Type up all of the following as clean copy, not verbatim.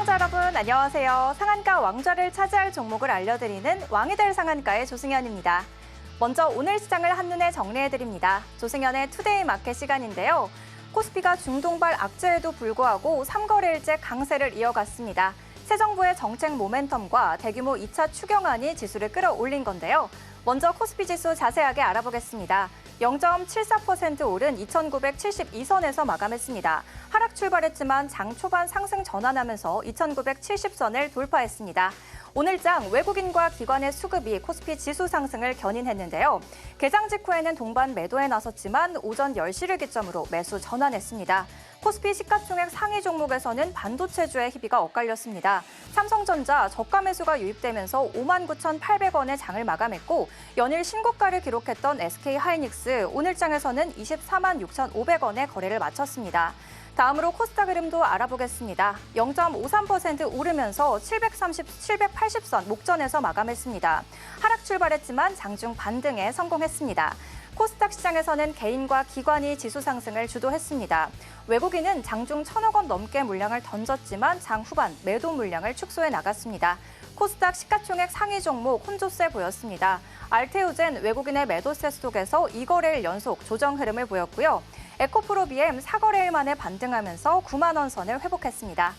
시청자 여러분 안녕하세요. 상한가 왕좌를 차지할 종목을 알려드리는 왕이 될 상한가의 조승현입니다. 먼저 오늘 시장을 한눈에 정리해드립니다. 조승현의 투데이 마켓 시간인데요. 코스피가 중동발 악재에도 불구하고 3거래일째 강세를 이어갔습니다. 새 정부의 정책 모멘텀과 대규모 2차 추경안이 지수를 끌어올린 건데요. 먼저 코스피 지수 자세하게 알아보겠습니다. 0.74% 오른 2,972선에서 마감했습니다. 하락 출발했지만 장 초반 상승 전환하면서 2,970선을 돌파했습니다. 오늘장 외국인과 기관의 수급이 코스피 지수 상승을 견인했는데요. 개장 직후에는 동반 매도에 나섰지만 오전 10시를 기점으로 매수 전환했습니다. 코스피 시가총액 상위 종목에서는 반도체주의 희비가 엇갈렸습니다. 삼성전자 저가 매수가 유입되면서 59,800원의 장을 마감했고 연일 신고가를 기록했던 SK하이닉스 오늘장에서는 246,500원의 거래를 마쳤습니다. 다음으로 코스닥 흐름도 알아보겠습니다. 0.53% 오르면서 780선 목전에서 마감했습니다. 하락 출발했지만 장중 반등에 성공했습니다. 코스닥 시장에서는 개인과 기관이 지수 상승을 주도했습니다. 외국인은 장중 1,000억 원 넘게 물량을 던졌지만 장 후반 매도 물량을 축소해 나갔습니다. 코스닥 시가총액 상위 종목 혼조세 보였습니다. 알테오젠 외국인의 매도세 속에서 2거래일 연속 조정 흐름을 보였고요. 에코프로 BM 4거래일 만에 반등하면서 9만 원 선을 회복했습니다.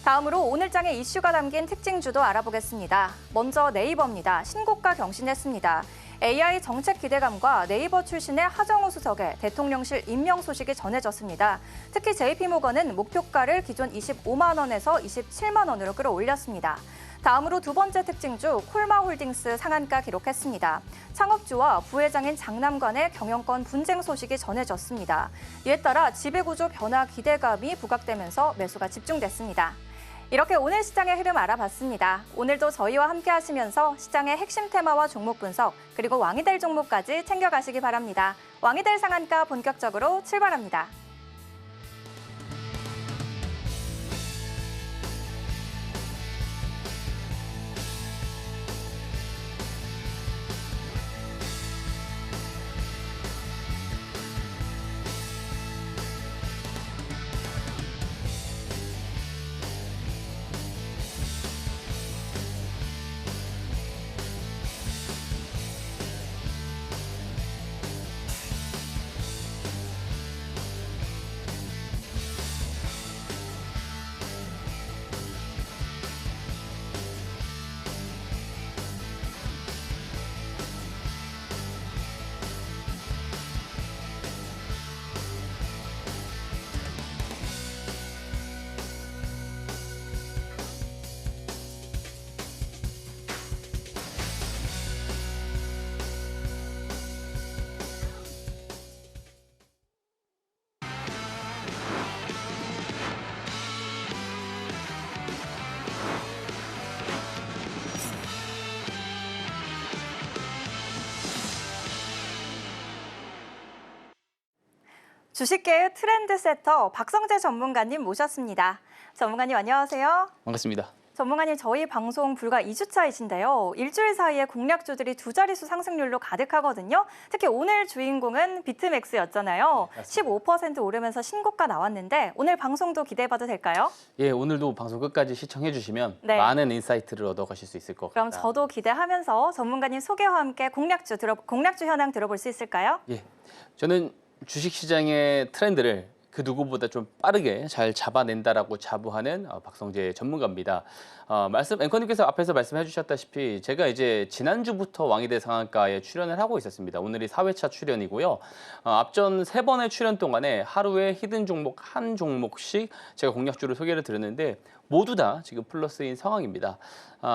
다음으로 오늘장의 이슈가 담긴 특징주도 알아보겠습니다. 먼저 네이버입니다. 신고가 경신했습니다. AI 정책 기대감과 네이버 출신의 하정우 수석의 대통령실 임명 소식이 전해졌습니다. 특히 JP모건은 목표가를 기존 25만 원에서 27만 원으로 끌어올렸습니다. 다음으로 두 번째 특징주 콜마홀딩스 상한가 기록했습니다. 창업주와 부회장인 장남관의 경영권 분쟁 소식이 전해졌습니다. 이에 따라 지배구조 변화 기대감이 부각되면서 매수가 집중됐습니다. 이렇게 오늘 시장의 흐름 알아봤습니다. 오늘도 저희와 함께 하시면서 시장의 핵심 테마와 종목 분석, 그리고 왕이 될 종목까지 챙겨가시기 바랍니다. 왕이 될 상한가 본격적으로 출발합니다. 주식계의 트렌드 세터 박성재 전문가님 모셨습니다. 전문가님 안녕하세요. 반갑습니다. 전문가님 저희 방송 불과 2주차이신데요. 일주일 사이에 공략주들이 두 자릿수 상승률로 가득하거든요. 특히 오늘 주인공은 비트맥스였잖아요. 네, 15% 오르면서 신고가 나왔는데 오늘 방송도 기대해봐도 될까요? 예, 오늘도 방송 끝까지 시청해 주시면 네. 많은 인사이트를 얻어가실 수 있을 것 같습니다. 그럼 저도 기대하면서 전문가님 소개와 함께 공략주 현황 들어볼 수 있을까요? 예, 저는 주식시장의 트렌드를 그 누구보다 좀 빠르게 잘 잡아낸다라고 자부하는 박성재 전문가입니다. 앵커님께서 앞에서 말씀해 주셨다시피 제가 이제 지난주부터 왕이 될 상한가에 출연을 하고 있었습니다. 오늘이 4회차 출연이고요. 앞전 3번의 출연 동안에 하루에 히든 종목 한 종목씩 제가 공략주를 소개를 드렸는데 모두 다 지금 플러스인 상황입니다.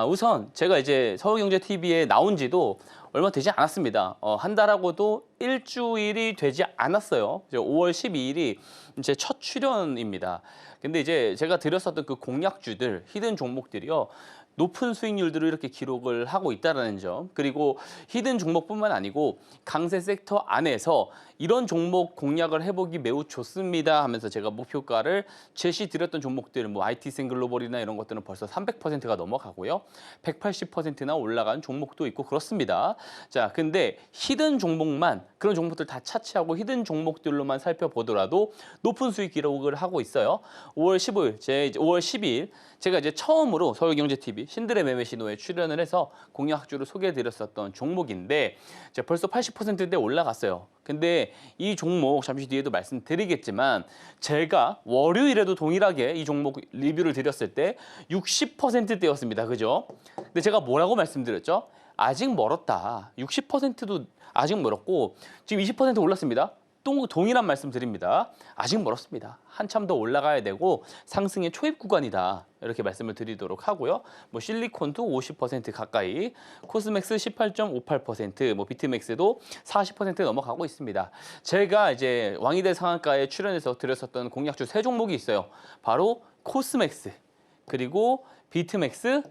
우선 제가 이제 서울경제TV에 나온 지도 얼마 되지 않았습니다. 한 달하고도 일주일이 되지 않았어요. 이제 5월 12일이 제 첫 출연입니다. 근데 이제 제가 드렸었던 그 공략주들, 히든 종목들이요. 높은 수익률들을 이렇게 기록을 하고 있다는 점, 그리고 히든 종목뿐만 아니고 강세 섹터 안에서 이런 종목 공략을 해보기 매우 좋습니다 하면서 제가 목표가를 제시드렸던 종목들, 뭐 IT생 글로벌이나 이런 것들은 벌써 300%가 넘어가고요. 180%나 올라간 종목도 있고 그렇습니다. 자, 근데 히든 종목만, 그런 종목들 다 차치하고 히든 종목들로만 살펴보더라도 높은 수익 기록을 하고 있어요. 5월 15일, 5월 12일 제가 이제 처음으로 서울경제TV 신들의 매매 신호에 출연을 해서 공략주를 소개해드렸었던 종목인데 이제 벌써 80%대 올라갔어요. 근데 이 종목 잠시 뒤에도 말씀드리겠지만 제가 월요일에도 동일하게 이 종목 리뷰를 드렸을 때 60%대였습니다. 그죠? 근데 제가 뭐라고 말씀드렸죠? 아직 멀었다. 60%도 아직 멀었고 지금 20% 올랐습니다. 또 동일한 말씀 드립니다. 아직 멀었습니다. 한참 더 올라가야 되고 상승의 초입 구간이다. 이렇게 말씀을 드리도록 하고요. 뭐 실리콘도 50% 가까이, 코스맥스 18.58%, 뭐 비트맥스도 40% 넘어가고 있습니다. 제가 이제 왕이대 상한가에 출연해서 드렸었던 공략주 세 종목이 있어요. 바로 코스맥스, 그리고 비트맥스,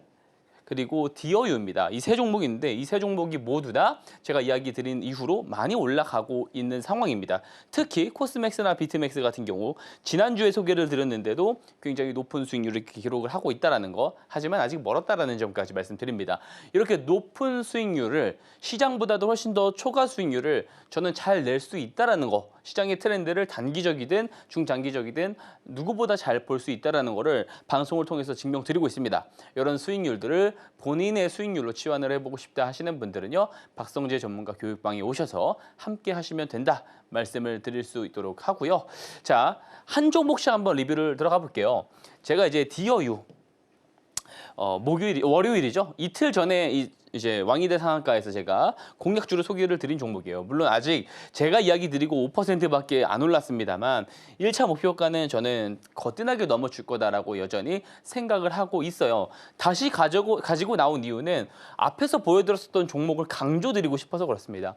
그리고 디어유입니다. 이 세 종목인데 이 세 종목이 모두 다 제가 이야기 드린 이후로 많이 올라가고 있는 상황입니다. 특히 코스맥스나 비트맥스 같은 경우 지난주에 소개를 드렸는데도 굉장히 높은 수익률을 기록을 하고 있다는 거, 하지만 아직 멀었다라는 점까지 말씀드립니다. 이렇게 높은 수익률을, 시장보다도 훨씬 더 초과 수익률을 저는 잘 낼 수 있다는 거, 시장의 트렌드를 단기적이든 중장기적이든 누구보다 잘 볼 수 있다는 거를 방송을 통해서 증명드리고 있습니다. 이런 수익률들을 본인의 수익률로 치환을 해보고 싶다 하시는 분들은요, 박성재 전문가 교육방에 오셔서 함께 하시면 된다 말씀을 드릴 수 있도록 하고요. 자, 한 종목씩 한번 리뷰를 들어가 볼게요. 제가 이제 디어유 월요일이죠. 이틀 전에 이제 왕이대 상한가에서 제가 공략주를 소개를 드린 종목이에요. 물론 아직 제가 이야기 드리고 5%밖에 안 올랐습니다만 1차 목표가는 저는 거뜬하게 넘어줄 거다라고 여전히 생각을 하고 있어요. 다시 가지고 나온 이유는 앞에서 보여드렸었던 종목을 강조드리고 싶어서 그렇습니다.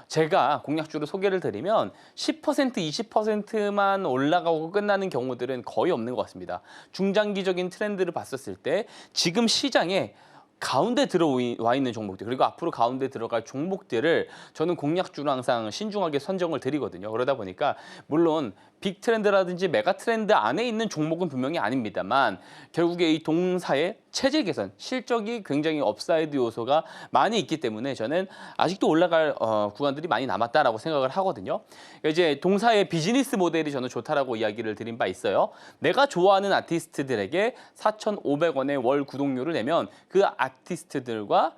제가 공략주를 소개를 드리면 10%, 20%만 올라가고 끝나는 경우들은 거의 없는 것 같습니다. 중장기적인 트렌드를 봤었을 때 지금 시장에 가운데 들어와 있는 종목들, 그리고 앞으로 가운데 들어갈 종목들을 저는 공략주로 항상 신중하게 선정을 드리거든요. 그러다 보니까 물론 빅 트렌드라든지 메가 트렌드 안에 있는 종목은 분명히 아닙니다만 결국에 이 동사의 체질 개선, 실적이 굉장히 업사이드 요소가 많이 있기 때문에 저는 아직도 올라갈 구간들이 많이 남았다라고 생각을 하거든요. 그러니까 이제 동사의 비즈니스 모델이 저는 좋다라고 이야기를 드린 바 있어요. 내가 좋아하는 아티스트들에게 4,500원의 월 구독료를 내면 그 아티스트와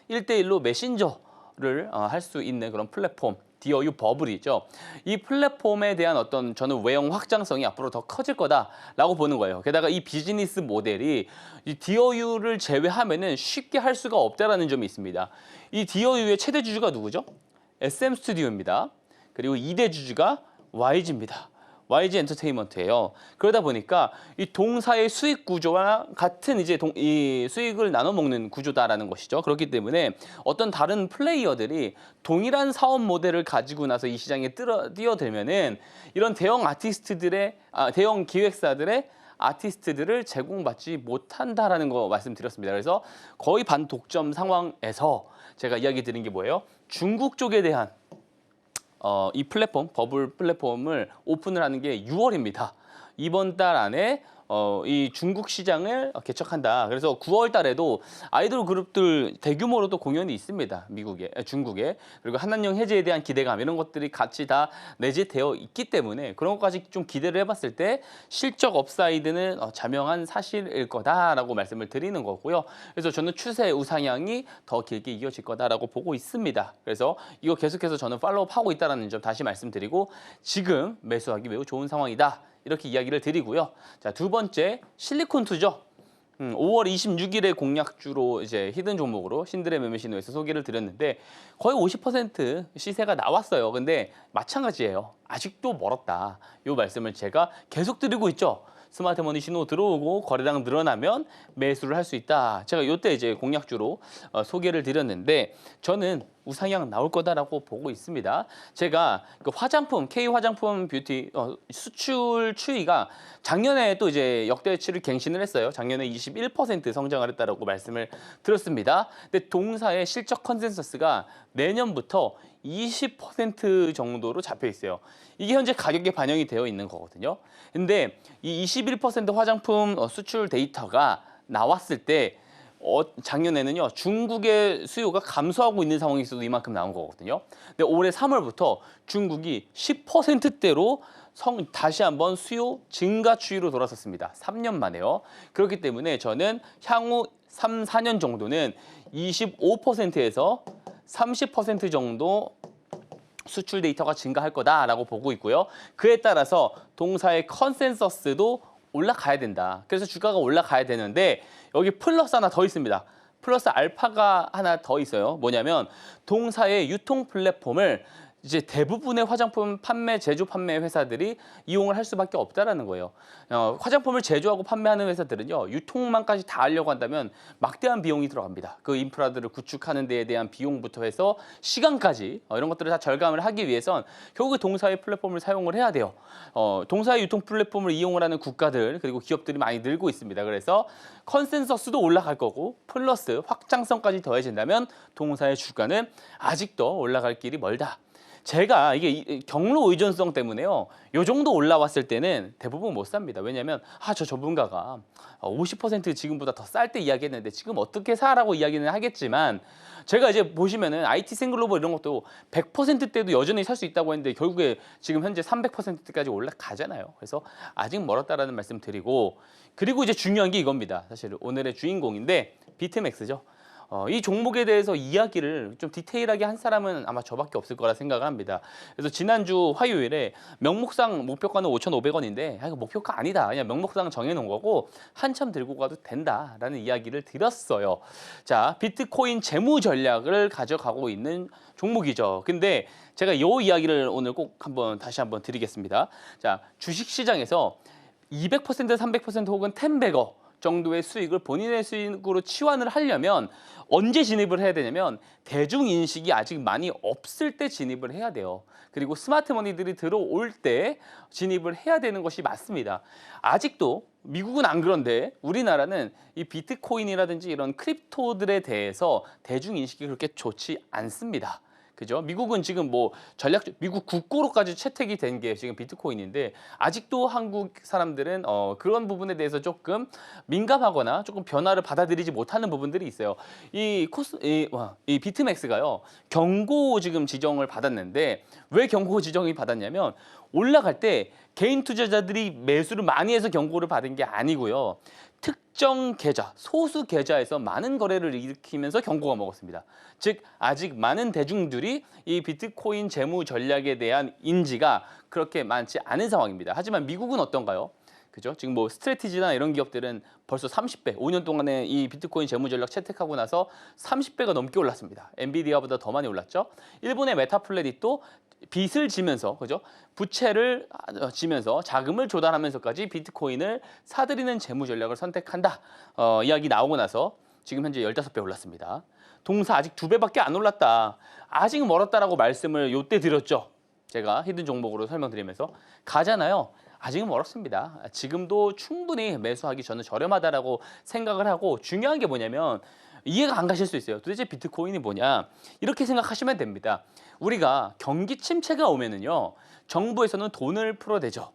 1대1로 메신저를 할 수 있는 그런 플랫폼, 디어유 버블이죠. 이 플랫폼에 대한 어떤 저는 외형 확장성이 앞으로 더 커질 거다라고 보는 거예요. 게다가 이 비즈니스 모델이 이 디어유를 제외하면은 쉽게 할 수가 없다라는 점이 있습니다. 이 디어유의 최대 주주가 누구죠? SM 스튜디오입니다. 그리고 2대 주주가 YG입니다. YG 엔터테인먼트예요. 그러다 보니까 이 동사의 수익 구조와 같은 이제 이 수익을 나눠 먹는 구조다라는 것이죠. 그렇기 때문에 어떤 다른 플레이어들이 동일한 사업 모델을 가지고 나서 이 시장에 뛰어들면은 이런 대형 대형 기획사들의 아티스트들을 제공받지 못한다라는 거 말씀드렸습니다. 그래서 거의 반독점 상황에서 제가 이야기 드린 게 뭐예요? 중국 쪽에 대한 이 플랫폼, 버블 플랫폼을 오픈을 하는 게 6월입니다. 이번 달 안에 이 중국 시장을 개척한다. 그래서 9월 달에도 아이돌 그룹들 대규모로도 공연이 있습니다. 중국에. 그리고 한한령 해제에 대한 기대감 이런 것들이 같이 다 내재되어 있기 때문에 그런 것까지 좀 기대를 해봤을 때 실적 업사이드는 자명한 사실일 거다라고 말씀을 드리는 거고요. 그래서 저는 추세 우상향이 더 길게 이어질 거다라고 보고 있습니다. 그래서 이거 계속해서 저는 팔로우하고 있다는 점 다시 말씀드리고 지금 매수하기 매우 좋은 상황이다. 이렇게 이야기를 드리고요. 자, 두 번째 실리콘2죠. 5월 26일에 공략주로 이제 히든 종목으로 신들의 매매 신호에서 소개를 드렸는데 거의 50% 시세가 나왔어요. 근데 마찬가지예요. 아직도 멀었다. 이 말씀을 제가 계속 드리고 있죠. 스마트머니 신호 들어오고 거래량 늘어나면 매수를 할 수 있다. 제가 이때 이제 공략주로 소개를 드렸는데 저는 우상향 나올 거다라고 보고 있습니다. 제가 그 화장품, K 화장품 뷰티 수출 추이가 작년에 또 이제 역대치를 갱신을 했어요. 작년에 21% 성장을 했다라고 말씀을 드렸습니다. 근데 동사의 실적 컨센서스가 내년부터 20% 정도로 잡혀 있어요. 이게 현재 가격에 반영이 되어 있는 거거든요. 근데 이 21% 화장품 수출 데이터가 나왔을 때 작년에는요, 중국의 수요가 감소하고 있는 상황이 있어도 이만큼 나온 거거든요. 근데 올해 3월부터 중국이 10%대로 다시 한번 수요 증가 추이로 돌아섰습니다. 3년 만에요. 그렇기 때문에 저는 향후 3, 4년 정도는 25%에서 30% 정도 수출 데이터가 증가할 거다라고 보고 있고요. 그에 따라서 동사의 컨센서스도 올라가야 된다. 그래서 주가가 올라가야 되는데 여기 플러스 하나 더 있습니다. 플러스 알파가 하나 더 있어요. 뭐냐면 동사의 유통 플랫폼을 이제 대부분의 화장품 판매, 제조 판매 회사들이 이용을 할 수밖에 없다라는 거예요. 화장품을 제조하고 판매하는 회사들은요, 유통망까지 다 하려고 한다면 막대한 비용이 들어갑니다. 그 인프라들을 구축하는 데에 대한 비용부터 해서 시간까지 이런 것들을 다 절감을 하기 위해선 결국에 동사의 플랫폼을 사용을 해야 돼요. 동사의 유통 플랫폼을 이용을 하는 국가들 그리고 기업들이 많이 늘고 있습니다. 그래서 컨센서스도 올라갈 거고 플러스 확장성까지 더해진다면 동사의 주가는 아직도 올라갈 길이 멀다. 제가 이게 경로 의존성 때문에요. 요 정도 올라왔을 때는 대부분 못 삽니다. 왜냐하면 저 전문가가 50% 지금보다 더 쌀 때 이야기했는데 지금 어떻게 사라고 이야기는 하겠지만 제가 이제 보시면은 IT 생글로벌 이런 것도 100%대도 여전히 살 수 있다고 했는데 결국에 지금 현재 300%까지 올라가잖아요. 그래서 아직 멀었다라는 말씀 드리고 그리고 이제 중요한 게 이겁니다. 사실 오늘의 주인공인데 비트맥스죠. 이 종목에 대해서 이야기를 좀 디테일하게 한 사람은 아마 저밖에 없을 거라 생각을 합니다. 그래서 지난주 화요일에 명목상 목표가는 5,500원인데 이거 목표가 아니다. 그냥 명목상 정해놓은 거고 한참 들고 가도 된다라는 이야기를 드렸어요. 자, 비트코인 재무 전략을 가져가고 있는 종목이죠. 근데 제가 이 이야기를 오늘 꼭 다시 한번 드리겠습니다. 자, 주식시장에서 200%, 300% 혹은 10배거 정도의 수익을 본인의 수익으로 치환을 하려면 언제 진입을 해야 되냐면 대중인식이 아직 많이 없을 때 진입을 해야 돼요. 그리고 스마트머니들이 들어올 때 진입을 해야 되는 것이 맞습니다. 아직도 미국은 안 그런데 우리나라는 이 비트코인이라든지 이런 크립토들에 대해서 대중인식이 그렇게 좋지 않습니다. 그죠? 미국은 지금 미국 국고로까지 채택이 된 게 지금 비트코인인데 아직도 한국 사람들은 그런 부분에 대해서 조금 민감하거나 조금 변화를 받아들이지 못하는 부분들이 있어요. 이 비트맥스가요, 경고 지금 지정을 받았는데 왜 경고 지정이 받았냐면 올라갈 때 개인 투자자들이 매수를 많이 해서 경고를 받은 게 아니고요. 특정 계좌, 소수 계좌에서 많은 거래를 일으키면서 경고가 먹었습니다. 즉 아직 많은 대중들이 이 비트코인 재무 전략에 대한 인지가 그렇게 많지 않은 상황입니다. 하지만 미국은 어떤가요? 그죠? 지금 스트래티지나 이런 기업들은 벌써 30배, 5년 동안에 이 비트코인 재무 전략 채택하고 나서 30배가 넘게 올랐습니다. 엔비디아보다 더 많이 올랐죠. 일본의 메타플래닛도 빚을 지면서, 그죠? 부채를 지면서 자금을 조달하면서까지 비트코인을 사들이는 재무 전략을 선택한다. 이야기 나오고 나서 지금 현재 15배 올랐습니다. 동사 아직 2배밖에 안 올랐다. 아직 멀었다라고 말씀을 요때 드렸죠. 제가 히든 종목으로 설명드리면서 가잖아요. 아직은 멀었습니다. 지금도 충분히 매수하기 저는 저렴하다라고 생각을 하고 중요한 게 뭐냐면 이해가 안 가실 수 있어요. 도대체 비트코인이 뭐냐? 이렇게 생각하시면 됩니다. 우리가 경기 침체가 오면은요, 정부에서는 돈을 풀어대죠.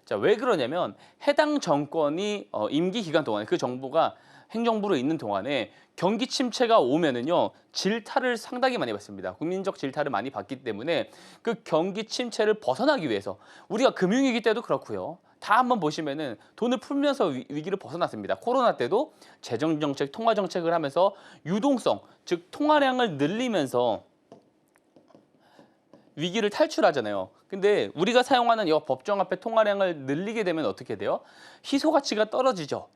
자, 왜 그러냐면 해당 정권이 임기 기간 동안에 그 정부가 행정부로 있는 동안에 경기 침체가 오면은요, 질타를 상당히 많이 받습니다. 국민적 질타를 많이 받기 때문에 그 경기 침체를 벗어나기 위해서 우리가 금융위기 때도 그렇고요. 다 한번 보시면은 돈을 풀면서 위기를 벗어났습니다. 코로나 때도 재정정책, 통화정책을 하면서 유동성, 즉 통화량을 늘리면서 위기를 탈출하잖아요. 근데 우리가 사용하는 이 법정화폐 통화량을 늘리게 되면 어떻게 돼요? 희소 가치가 떨어지죠.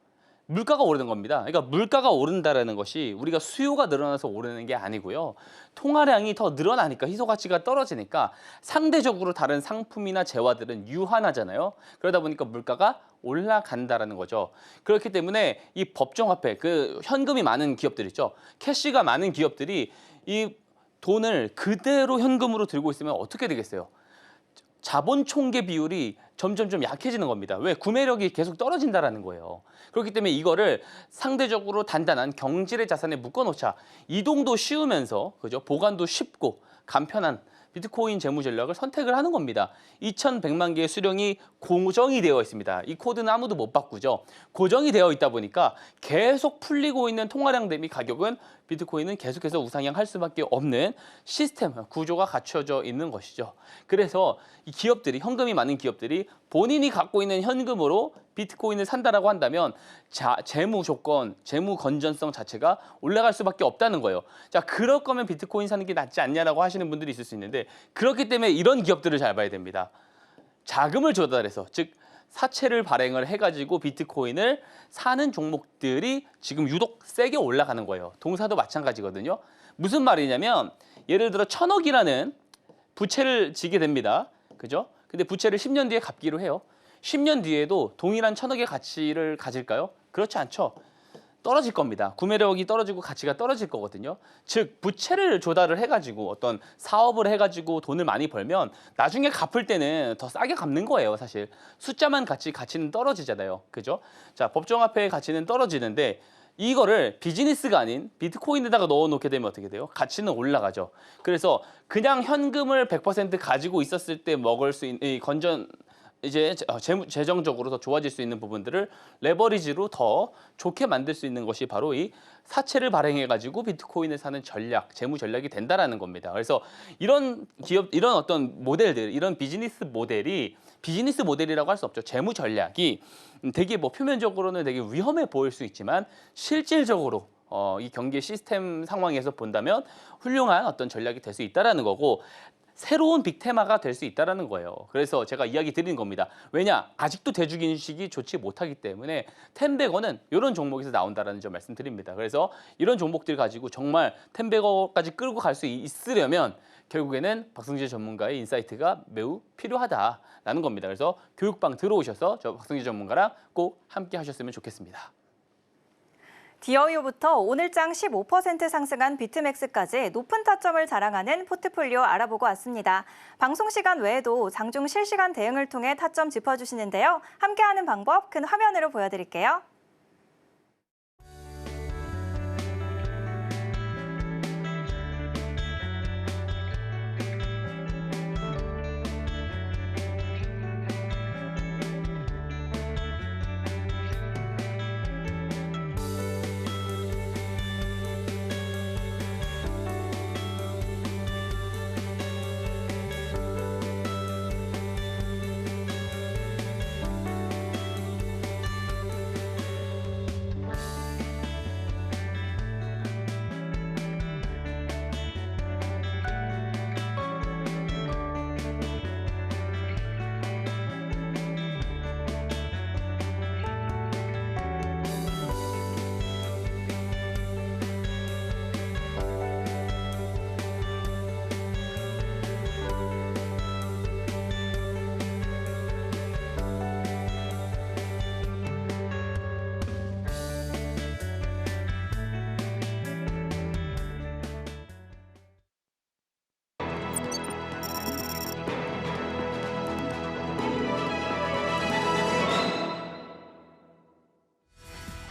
물가가 오르는 겁니다. 그러니까 물가가 오른다라는 것이 우리가 수요가 늘어나서 오르는 게 아니고요. 통화량이 더 늘어나니까 희소 가치가 떨어지니까 상대적으로 다른 상품이나 재화들은 유한하잖아요. 그러다 보니까 물가가 올라간다라는 거죠. 그렇기 때문에 이 법정화폐, 그 현금이 많은 기업들 있죠. 캐시가 많은 기업들이 이 돈을 그대로 현금으로 들고 있으면 어떻게 되겠어요? 자본 총계 비율이 점점 좀 약해지는 겁니다. 왜? 구매력이 계속 떨어진다라는 거예요. 그렇기 때문에 이거를 상대적으로 단단한 경질의 자산에 묶어놓자. 이동도 쉬우면서, 그죠? 보관도 쉽고 간편한 비트코인 재무 전략을 선택을 하는 겁니다. 2,100만 개의 수령이 고정이 되어 있습니다. 이 코드는 아무도 못 바꾸죠. 고정이 되어 있다 보니까 계속 풀리고 있는 통화량 대비 가격은 비트코인은 계속해서 우상향할 수밖에 없는 시스템, 구조가 갖춰져 있는 것이죠. 그래서 이 기업들이, 현금이 많은 기업들이 본인이 갖고 있는 현금으로 비트코인을 산다라고 한다면 재무 조건, 재무 건전성 자체가 올라갈 수밖에 없다는 거예요. 자, 그럴 거면 비트코인 사는 게 낫지 않냐라고 하시는 분들이 있을 수 있는데, 그렇기 때문에 이런 기업들을 잘 봐야 됩니다. 자금을 조달해서, 즉 사채를 발행을 해가지고 비트코인을 사는 종목들이 지금 유독 세게 올라가는 거예요. 동사도 마찬가지거든요. 무슨 말이냐면 예를 들어 1,000억이라는 부채를 지게 됩니다. 그죠? 근데 부채를 10년 뒤에 갚기로 해요. 10년 뒤에도 동일한 1,000억의 가치를 가질까요? 그렇지 않죠. 떨어질 겁니다. 구매력이 떨어지고 가치가 떨어질 거거든요. 즉 부채를 조달을 해가지고 어떤 사업을 해가지고 돈을 많이 벌면 나중에 갚을 때는 더 싸게 갚는 거예요. 사실 숫자만 가치는 떨어지잖아요. 그죠? 자, 법정화폐의 가치는 떨어지는데 이거를 비즈니스가 아닌 비트코인에다가 넣어놓게 되면 어떻게 돼요? 가치는 올라가죠. 그래서 그냥 현금을 100% 가지고 있었을 때 먹을 수 있는 이 이제 재정적으로 더 좋아질 수 있는 부분들을 레버리지로 더 좋게 만들 수 있는 것이 바로 이 사채를 발행해가지고 비트코인을 사는 전략, 재무 전략이 된다라는 겁니다. 그래서 이런 기업, 이런 어떤 모델들, 이런 비즈니스 모델이라고 할 수 없죠. 재무 전략이 되게 뭐 표면적으로는 되게 위험해 보일 수 있지만 실질적으로 이 경기 시스템 상황에서 본다면 훌륭한 어떤 전략이 될 수 있다라는 거고. 새로운 빅테마가 될 수 있다는 거예요. 그래서 제가 이야기 드리는 겁니다. 왜냐? 아직도 대주인식이 좋지 못하기 때문에 텐베거는 이런 종목에서 나온다는 점 말씀드립니다. 그래서 이런 종목들 가지고 정말 텐베거까지 끌고 갈 수 있으려면 결국에는 박성재 전문가의 인사이트가 매우 필요하다라는 겁니다. 그래서 교육방 들어오셔서 저 박성재 전문가랑 꼭 함께 하셨으면 좋겠습니다. 디어이오부터 오늘장 15% 상승한 비트맥스까지 높은 타점을 자랑하는 포트폴리오 알아보고 왔습니다. 방송 시간 외에도 장중 실시간 대응을 통해 타점 짚어주시는데요. 함께하는 방법 큰 화면으로 보여드릴게요.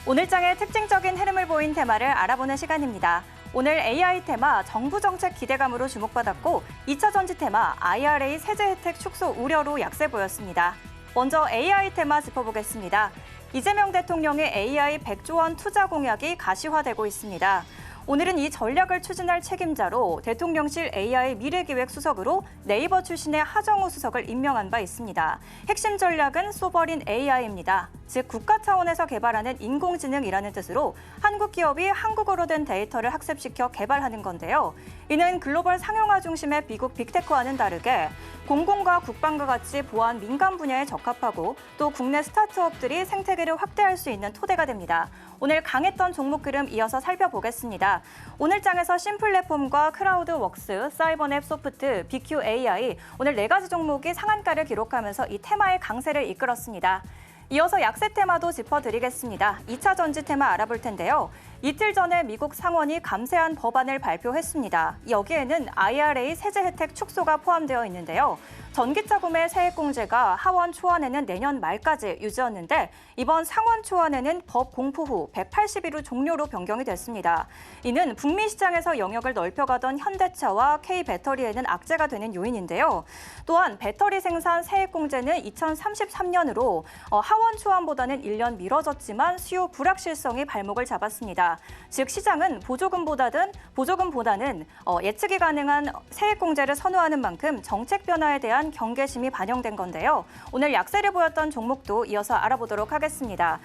오늘장의 특징적인 흐름을 보인 테마를 알아보는 시간입니다. 오늘 AI 테마 정부 정책 기대감으로 주목받았고 2차 전지 테마 IRA 세제 혜택 축소 우려로 약세 보였습니다. 먼저 AI 테마 짚어보겠습니다. 이재명 대통령의 AI 100조 원 투자 공약이 가시화되고 있습니다. 오늘은 이 전략을 추진할 책임자로 대통령실 AI 미래기획 수석으로 네이버 출신의 하정우 수석을 임명한 바 있습니다. 핵심 전략은 소버린 AI입니다. 즉 국가 차원에서 개발하는 인공지능이라는 뜻으로 한국 기업이 한국어로 된 데이터를 학습시켜 개발하는 건데요. 이는 글로벌 상용화 중심의 미국 빅테크와는 다르게 공공과 국방과 같이 보안 민감 분야에 적합하고 또 국내 스타트업들이 생태계를 확대할 수 있는 토대가 됩니다. 오늘 강했던 종목 흐름 이어서 살펴보겠습니다. 오늘 장에서 심플랫폼과 크라우드웍스, 사이버넷 소프트, BQAI 오늘 4가지 종목이 상한가를 기록하면서 이 테마의 강세를 이끌었습니다. 이어서 약세 테마도 짚어드리겠습니다. 2차 전지 테마 알아볼 텐데요. 이틀 전에 미국 상원이 감세한 법안을 발표했습니다. 여기에는 IRA 세제 혜택 축소가 포함되어 있는데요. 전기차 구매 세액공제가 하원 초안에는 내년 말까지 유지였는데 이번 상원 초안에는 법 공포 후 180일 후 종료로 변경이 됐습니다. 이는 북미 시장에서 영역을 넓혀가던 현대차와 K배터리에는 악재가 되는 요인인데요. 또한 배터리 생산 세액공제는 2033년으로 하원 초안보다는 1년 미뤄졌지만 수요 불확실성이 발목을 잡았습니다. 즉 시장은 보조금보다는 예측이 가능한 세액공제를 선호하는 만큼 정책 변화에 대한 경계심이 반영된 건데요. 오늘 약세를 보였던 종목도 이어서 알아보도록 하겠습니다.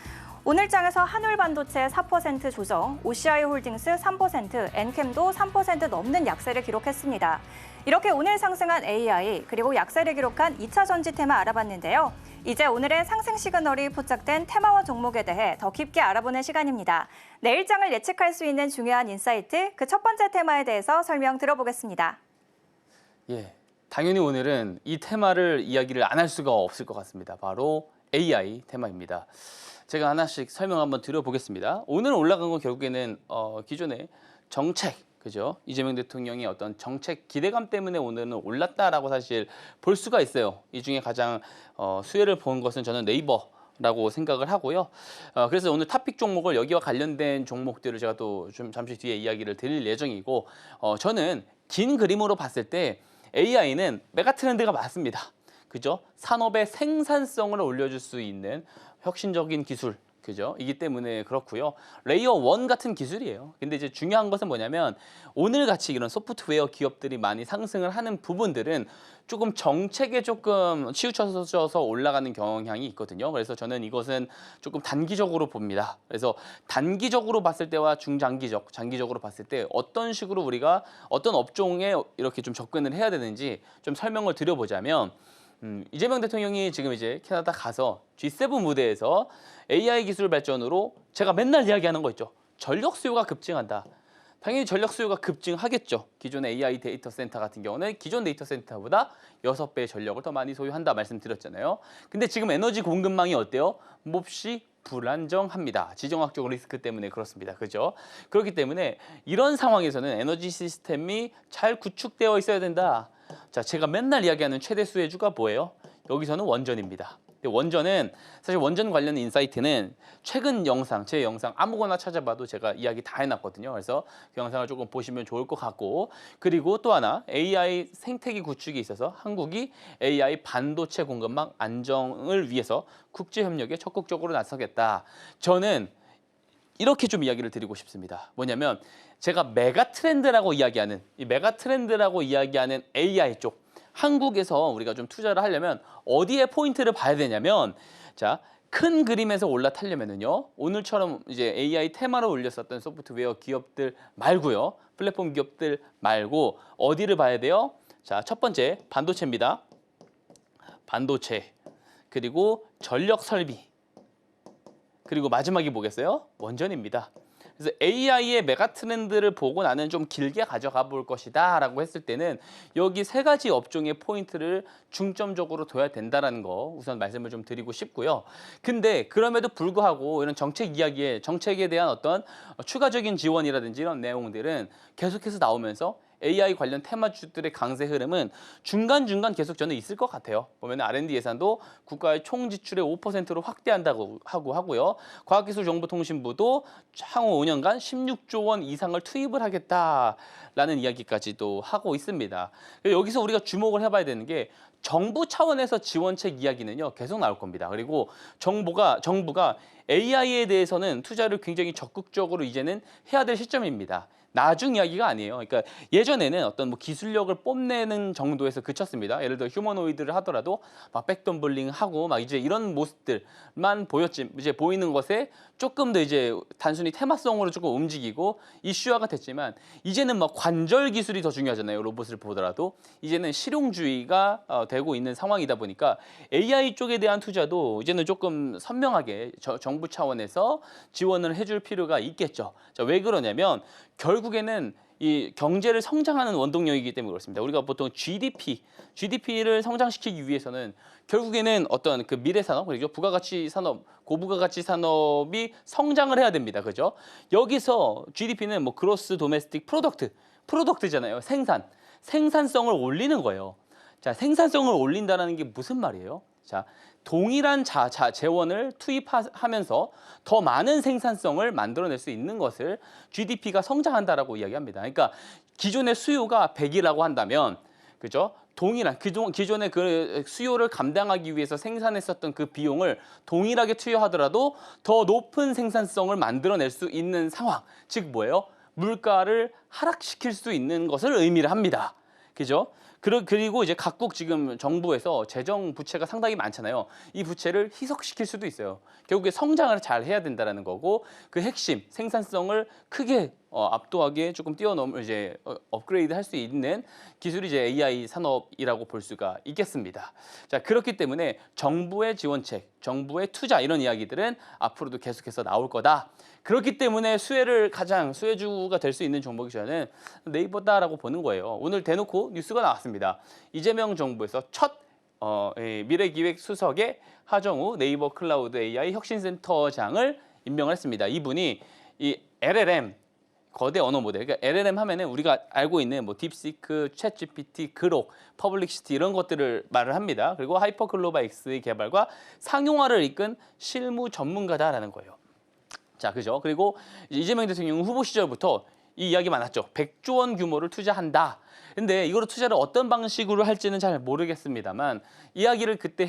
오늘 장에서 한울반도체 4% 조정, OCI홀딩스 3%, 엔캠도 3% 넘는 약세를 기록했습니다. 이렇게 오늘 상승한 AI 그리고 약세를 기록한 2차 전지 테마 알아봤는데요. 이제 오늘의 상승 시그널이 포착된 테마와 종목에 대해 더 깊게 알아보는 시간입니다. 내일 장을 예측할 수 있는 중요한 인사이트, 그 첫 번째 테마에 대해서 설명 들어보겠습니다. 예, 당연히 오늘은 이 테마를 이야기를 안 할 수가 없을 것 같습니다. 바로 AI 테마입니다. 제가 하나씩 설명 한번 드려보겠습니다. 오늘 올라간 건 결국에는 기존의 정책, 그죠? 이재명 대통령의 어떤 정책 기대감 때문에 오늘은 올랐다라고 사실 볼 수가 있어요. 이 중에 가장 수혜를 본 것은 저는 네이버라고 생각을 하고요. 그래서 오늘 탑픽 종목을 여기와 관련된 종목들을 제가 또 좀 잠시 뒤에 이야기를 드릴 예정이고, 저는 긴 그림으로 봤을 때 AI는 메가 트렌드가 맞습니다. 그죠? 산업의 생산성을 올려줄 수 있는 혁신적인 기술, 그죠? 이기 때문에 그렇고요. 레이어 1 같은 기술이에요. 근데 이제 중요한 것은 뭐냐면 오늘 같이 이런 소프트웨어 기업들이 많이 상승을 하는 부분들은 조금 정책에 조금 치우쳐서 올라가는 경향이 있거든요. 그래서 저는 이것은 조금 단기적으로 봅니다. 그래서 단기적으로 봤을 때와 중장기적, 장기적으로 봤을 때 어떤 식으로 우리가 어떤 업종에 이렇게 좀 접근을 해야 되는지 좀 설명을 드려보자면, 이재명 대통령이 지금 이제 캐나다 가서 G7 무대에서 AI 기술 발전으로 제가 맨날 이야기하는 거 있죠. 전력 수요가 급증한다. 당연히 전력 수요가 급증하겠죠. 기존의 AI 데이터 센터 같은 경우는 기존 데이터 센터보다 6배 전력을 더 많이 소유한다 말씀드렸잖아요. 근데 지금 에너지 공급망이 어때요? 몹시 불안정합니다. 지정학적 리스크 때문에 그렇습니다. 그죠? 그렇기 때문에 이런 상황에서는 에너지 시스템이 잘 구축되어 있어야 된다. 자, 제가 맨날 이야기하는 최대 수혜주가 뭐예요? 여기서는 원전입니다. 원전은 사실 원전 관련 인사이트는 최근 영상, 제 영상 아무거나 찾아봐도 제가 이야기 다 해놨거든요. 그래서 그 영상을 조금 보시면 좋을 것 같고, 그리고 또 하나 AI 생태계 구축이 있어서 한국이 AI 반도체 공급망 안정을 위해서 국제협력에 적극적으로 나서겠다. 저는 이렇게 좀 이야기를 드리고 싶습니다. 뭐냐면 제가 메가 트렌드라고 이야기하는 AI 쪽, 한국에서 우리가 좀 투자를 하려면 어디에 포인트를 봐야 되냐면, 자, 큰 그림에서 올라타려면은요, 오늘처럼 이제 AI 테마로 올렸었던 소프트웨어 기업들 말고요, 플랫폼 기업들 말고 어디를 봐야 돼요? 자, 첫 번째 반도체입니다. 반도체, 그리고 전력 설비, 그리고 마지막이 뭐겠어요? 원전입니다. 그래서 AI의 메가 트렌드를 보고 나는 좀 길게 가져가 볼 것이다 라고 했을 때는 여기 세 가지 업종의 포인트를 중점적으로 둬야 된다는 거 우선 말씀을 좀 드리고 싶고요. 근데 그럼에도 불구하고 이런 정책에 대한 어떤 추가적인 지원이라든지 이런 내용들은 계속해서 나오면서 AI 관련 테마주들의 강세 흐름은 중간중간 계속 저는 있을 것 같아요. 보면 R&D 예산도 국가의 총 지출의 5%로 확대한다고 하고요. 과학기술정보통신부도 향후 5년간 16조 원 이상을 투입을 하겠다라는 이야기까지도 하고 있습니다. 여기서 우리가 주목을 해봐야 되는 게 정부 차원에서 지원책 이야기는요 계속 나올 겁니다. 그리고 정부가 AI에 대해서는 투자를 굉장히 적극적으로 이제는 해야 될 시점입니다. 나중 이야기가 아니에요. 그러니까 예전에는 어떤 뭐 기술력을 뽐내는 정도에서 그쳤습니다. 예를 들어 휴머노이드를 하더라도 막 백덤블링하고 막 이제 이런 모습들만 보였지, 이제 보이는 것에 조금 더 이제 단순히 테마성으로 조금 움직이고 이슈화가 됐지만, 이제는 막 관절 기술이 더 중요하잖아요. 로봇을 보더라도 이제는 실용주의가 되고 있는 상황이다 보니까 AI 쪽에 대한 투자도 이제는 조금 선명하게 정부 차원에서 지원을 해줄 필요가 있겠죠. 자, 왜 그러냐면 결국에는 이 경제를 성장하는 원동력이기 때문에 그렇습니다. 우리가 보통 GDP를 성장시키기 위해서는 결국에는 어떤 그 미래 산업, 그리고 부가가치 산업, 고부가가치 산업이 성장을 해야 됩니다. 그죠? 여기서 GDP는 뭐 그로스 도메스틱 프로덕트잖아요. 생산성을 올리는 거예요. 자, 생산성을 올린다는 게 무슨 말이에요? 자, 동일한 재원을 투입하면서 더 많은 생산성을 만들어낼 수 있는 것을 GDP가 성장한다라고 이야기합니다. 그러니까 기존의 수요가 100이라고 한다면, 그죠? 동일한 기존의 그 수요를 감당하기 위해서 생산했었던 그 비용을 동일하게 투여하더라도 더 높은 생산성을 만들어낼 수 있는 상황, 즉 뭐예요? 물가를 하락시킬 수 있는 것을 의미를 합니다. 그죠? 그리고 이제 각국 지금 정부에서 재정 부채가 상당히 많잖아요. 이 부채를 희석시킬 수도 있어요. 결국에 성장을 잘 해야 된다는 거고, 그 핵심 생산성을 크게 압도하게 조금 이제 업그레이드 할 수 있는 기술이 이제 AI 산업이라고 볼 수가 있겠습니다. 자, 그렇기 때문에 정부의 지원책, 정부의 투자 이런 이야기들은 앞으로도 계속해서 나올 거다. 그렇기 때문에 수혜주가 될 수 있는 종목이 저는 네이버다라고 보는 거예요. 오늘 대놓고 뉴스가 나왔습니다. 이재명 정부에서 첫 미래기획 수석의 하정우 네이버 클라우드 AI 혁신센터장을 임명을 했습니다. 이분이 이 LLM 거대 언어 모델, 그러니까 LLM 하면은 우리가 알고 있는 뭐 딥시크, 챗GPT, 그록, 퍼블릭시티 이런 것들을 말을 합니다. 그리고 하이퍼글로바 X의 개발과 상용화를 이끈 실무 전문가다라는 거예요. 자, 그죠? 그리고 이재명 대통령 후보 시절부터 이 이야기 많았죠. 100조 원 규모를 투자한다. 근데 이거를 투자를 어떤 방식으로 할지는 잘 모르겠습니다만 이야기를 그때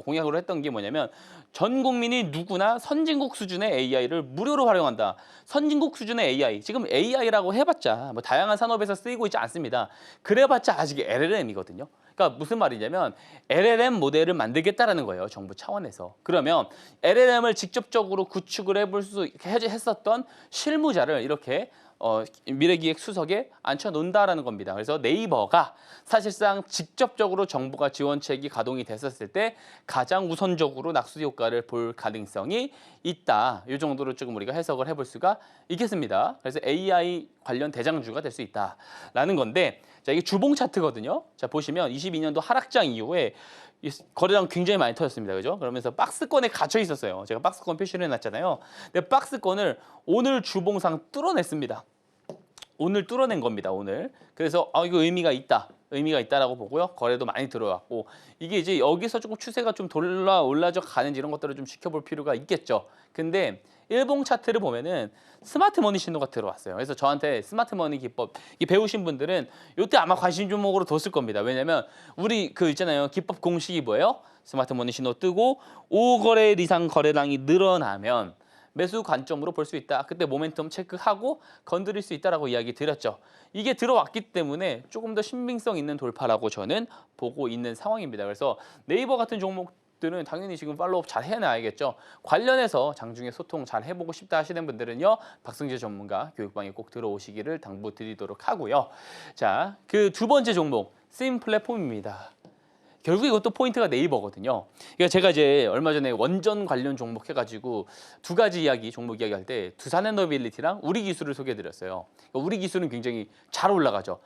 공약으로 했던 게 뭐냐면 전 국민이 누구나 선진국 수준의 AI를 무료로 활용한다. 선진국 수준의 AI, 지금 AI라고 해봤자 뭐 다양한 산업에서 쓰이고 있지 않습니다. 그래봤자 아직 LLM이거든요. 그러니까 무슨 말이냐면 LLM 모델을 만들겠다라는 거예요. 정부 차원에서. 그러면 LLM을 직접적으로 구축을 해볼 수 했었던 실무자를 이렇게 미래기획 수석에 앉혀놓는다라는 겁니다. 그래서 네이버가 사실상 직접적으로 정부가 지원책이 가동이 됐었을 때 가장 우선적으로 낙수 효과를 볼 가능성이 있다. 이 정도로 조금 우리가 해석을 해볼 수가 있겠습니다. 그래서 AI 관련 대장주가 될 수 있다라는 건데, 자, 이게 주봉 차트거든요. 자, 보시면 22년도 하락장 이후에 거래량 굉장히 많이 터졌습니다. 그죠? 그러면서 박스권에 갇혀 있었어요. 제가 박스권 표시를 해놨잖아요. 근데 박스권을 오늘 주봉상 뚫어냈습니다. 오늘 뚫어낸 겁니다. 오늘. 그래서 이거 의미가 있다라고 보고요. 거래도 많이 들어왔고, 이게 이제 여기서 조금 추세가 좀 올라져 가는지 이런 것들을 좀 지켜볼 필요가 있겠죠. 근데 일봉 차트를 보면은 스마트머니 신호가 들어왔어요. 그래서 저한테 스마트머니 기법 배우신 분들은 이때 아마 관심 종목으로 뒀을 겁니다. 왜냐면 우리 있잖아요. 기법 공식이 뭐예요? 스마트머니 신호 뜨고 5거래 이상 거래량이 늘어나면 매수 관점으로 볼 수 있다. 그때 모멘텀 체크하고 건드릴 수 있다라고 이야기 드렸죠. 이게 들어왔기 때문에 조금 더 신빙성 있는 돌파라고 저는 보고 있는 상황입니다. 그래서 네이버 같은 종목들은 당연히 지금 팔로우업 잘 해놔야겠죠. 관련해서 장중에 소통 잘 해보고 싶다 하시는 분들은요, 박승재 전문가 교육방에 꼭 들어오시기를 당부드리도록 하고요. 자, 그 두 번째 종목 스임 플랫폼입니다. 결국 이것도 포인트가 네이버거든요. 그러니까 제가 이제 얼마 전에 원전 관련 종목 해가지고 두 가지 종목 이야기 할 때 두산에너빌리티랑 우리기술을 소개해드렸어요. 그러니까 우리기술은 굉장히 잘 올라가죠.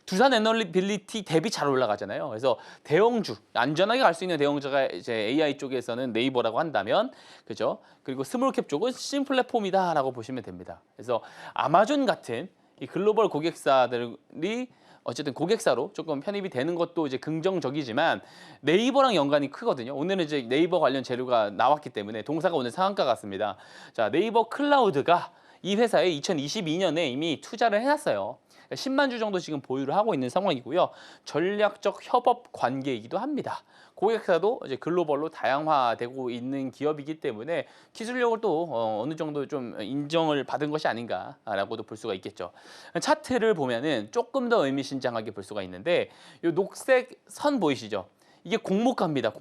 두산에너빌리티 대비 잘 올라가잖아요. 그래서 대형주, 안전하게 갈 수 있는 대형주가 이제 AI 쪽에서는 네이버라고 한다면, 그죠? 그리고 스몰캡 쪽은 신플랫폼이다라고 보시면 됩니다. 그래서 아마존 같은 이 글로벌 고객사들이 어쨌든 고객사로 조금 편입이 되는 것도 이제 긍정적이지만 네이버랑 연관이 크거든요. 오늘은 이제 네이버 관련 재료가 나왔기 때문에 동사가 오늘 상한가 같습니다. 자, 네이버 클라우드가 이 회사에 2022년에 이미 투자를 해놨어요. 10만 주 정도 지금 보유를 하고 있는 상황이고요. 전략적 협업 관계이기도 합니다. 고객사도 이제 글로벌로 다양화되고 있는 기업이기 때문에 기술력을 또 어느 정도 좀 인정을 받은 것이 아닌가라고도 볼 수가 있겠죠. 차트를 보면은 조금 더 의미심장하게 볼 수가 있는데, 이 녹색 선 보이시죠? 이게 공모가입니다.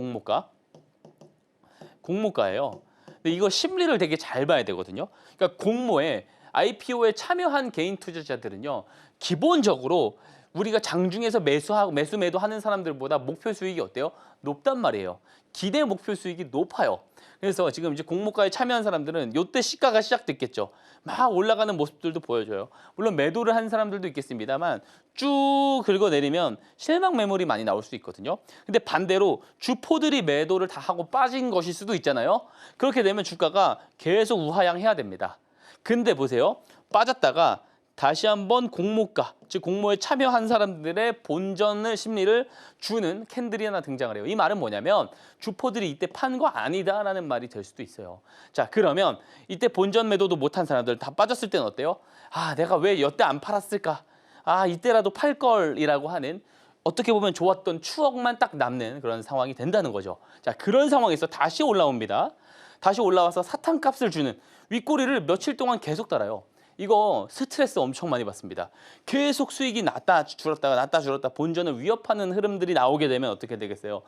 공모가예요. 근데 이거 심리를 되게 잘 봐야 되거든요. 그러니까 공모에 IPO에 참여한 개인 투자자들은요, 기본적으로 우리가 장중에서 매도하는 사람들보다 목표 수익이 어때요? 높단 말이에요. 기대 목표 수익이 높아요. 그래서 지금 이제 공모가에 참여한 사람들은 이때 시가가 시작됐겠죠. 막 올라가는 모습들도 보여줘요. 물론 매도를 한 사람들도 있겠습니다만 쭉 긁어내리면 실망 매물이 많이 나올 수 있거든요. 근데 반대로 주포들이 매도를 다 하고 빠진 것일 수도 있잖아요. 그렇게 되면 주가가 계속 우하향해야 됩니다. 근데 보세요. 빠졌다가 다시 한번 공모가, 즉 공모에 참여한 사람들의 본전의 심리를 주는 캔들이 하나 등장을 해요. 이 말은 뭐냐면 주포들이 이때 판 거 아니다라는 말이 될 수도 있어요. 자, 그러면 이때 본전 매도도 못한 사람들 다 빠졌을 때는 어때요? 아, 내가 왜 여태 안 팔았을까? 아, 이때라도 팔 걸이라고 하는 어떻게 보면 좋았던 추억만 딱 남는 그런 상황이 된다는 거죠. 자, 그런 상황에서 다시 올라옵니다. 다시 올라와서 사탕값을 주는 윗꼬리를 며칠 동안 계속 달아요. 이거 스트레스 엄청 많이 받습니다. 계속 수익이 났다 줄었다 본전을 위협하는 흐름들이 나오게 되면 어떻게 되겠어요?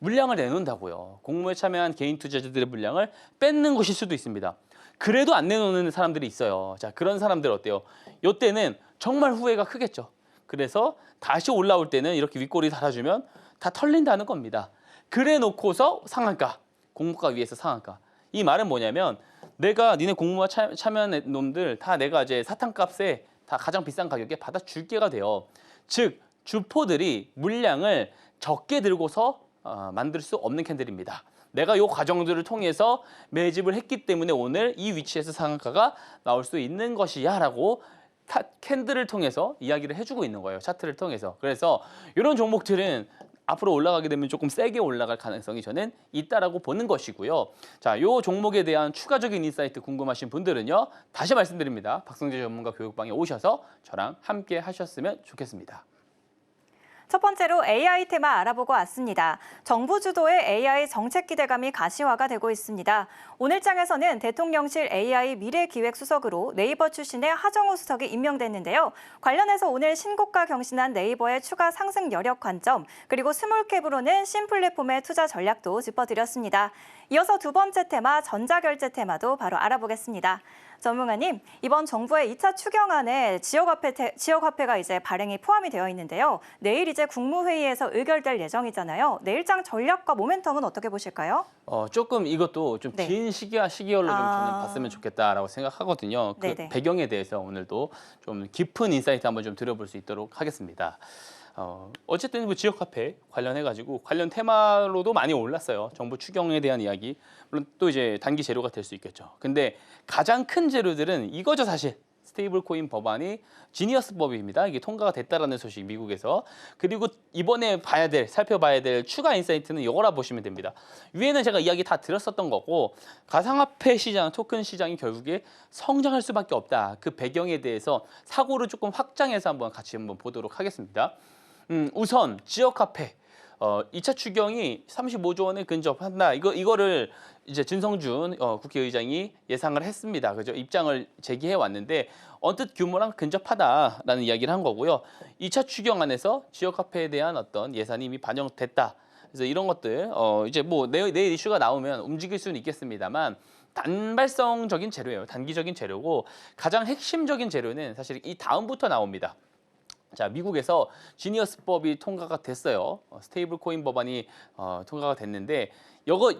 물량을 내놓는다고요. 공모에 참여한 개인 투자자들의 물량을 뺏는 것일 수도 있습니다. 그래도 안 내놓는 사람들이 있어요. 자, 그런 사람들 어때요? 이때는 정말 후회가 크겠죠. 그래서 다시 올라올 때는 이렇게 윗꼬리 달아주면 다 털린다는 겁니다. 그래 놓고서 상한가, 공모가 위에서 상한가. 이 말은 뭐냐면 내가 니네 공모와 참여한 놈들 다 내가 이제 사탕값에 다 가장 비싼 가격에 받아줄게가 돼요. 즉 주포들이 물량을 적게 들고서 만들 수 없는 캔들입니다. 내가 이 과정들을 통해서 매집을 했기 때문에 오늘 이 위치에서 상한가가 나올 수 있는 것이야 라고 캔들을 통해서 이야기를 해주고 있는 거예요. 차트를 통해서. 그래서 이런 종목들은 앞으로 올라가게 되면 조금 세게 올라갈 가능성이 저는 있다라고 보는 것이고요. 자, 이 종목에 대한 추가적인 인사이트 궁금하신 분들은요. 다시 말씀드립니다. 박성재 전문가 교육방에 오셔서 저랑 함께 하셨으면 좋겠습니다. 첫 번째로 AI 테마 알아보고 왔습니다. 정부 주도의 AI 정책 기대감이 가시화가 되고 있습니다. 오늘 장에서는 대통령실 AI 미래기획수석으로 네이버 출신의 하정우 수석이 임명됐는데요. 관련해서 오늘 신고가 경신한 네이버의 추가 상승 여력 관점, 그리고 스몰캡으로는 신플랫폼의 투자 전략도 짚어드렸습니다. 이어서 두 번째 테마, 전자결제 테마도 바로 알아보겠습니다. 전문가님, 이번 정부의 2차 추경안에 지역화폐가 이제 발행이 포함이 되어 있는데요. 내일 이제 국무회의에서 의결될 예정이잖아요. 내일장 전략과 모멘텀은 어떻게 보실까요? 조금 이것도 좀 긴 시기열로 좀 저는 봤으면 좋겠다라고 생각하거든요. 그 배경에 대해서 오늘도 좀 깊은 인사이트 한번 좀 드려볼 수 있도록 하겠습니다. 어쨌든 그 지역화폐 관련해가지고 관련 테마로도 많이 올랐어요. 정부 추경에 대한 이야기. 물론 또 이제 단기 재료가 될 수 있겠죠. 근데 가장 큰 재료들은 이거죠, 사실. 스테이블 코인 법안이 지니어스법입니다. 이게 통과가 됐다라는 소식 미국에서. 그리고 이번에 살펴봐야 될 추가 인사이트는 이거라 보시면 됩니다. 위에는 제가 이야기 다 드렸었던 거고 가상화폐 시장, 토큰 시장이 결국에 성장할 수밖에 없다. 그 배경에 대해서 사고를 조금 확장해서 같이 보도록 하겠습니다. 우선 지역화폐 2차 추경이 35조 원에 근접한다. 이거를 이제 진성준 국회의장이 예상을 했습니다. 그죠? 입장을 제기해 왔는데 언뜻 규모랑 근접하다라는 이야기를 한 거고요. 2차 추경안에서 지역화폐에 대한 어떤 예산이 이미 반영됐다. 그래서 이런 것들 이제 내일 이슈가 나오면 움직일 수는 있겠습니다만 단발성적인 재료예요. 단기적인 재료고 가장 핵심적인 재료는 사실 이 다음부터 나옵니다. 자, 미국에서 지니어스법이 통과가 됐어요. 스테이블 코인 법안이 통과가 됐는데 이거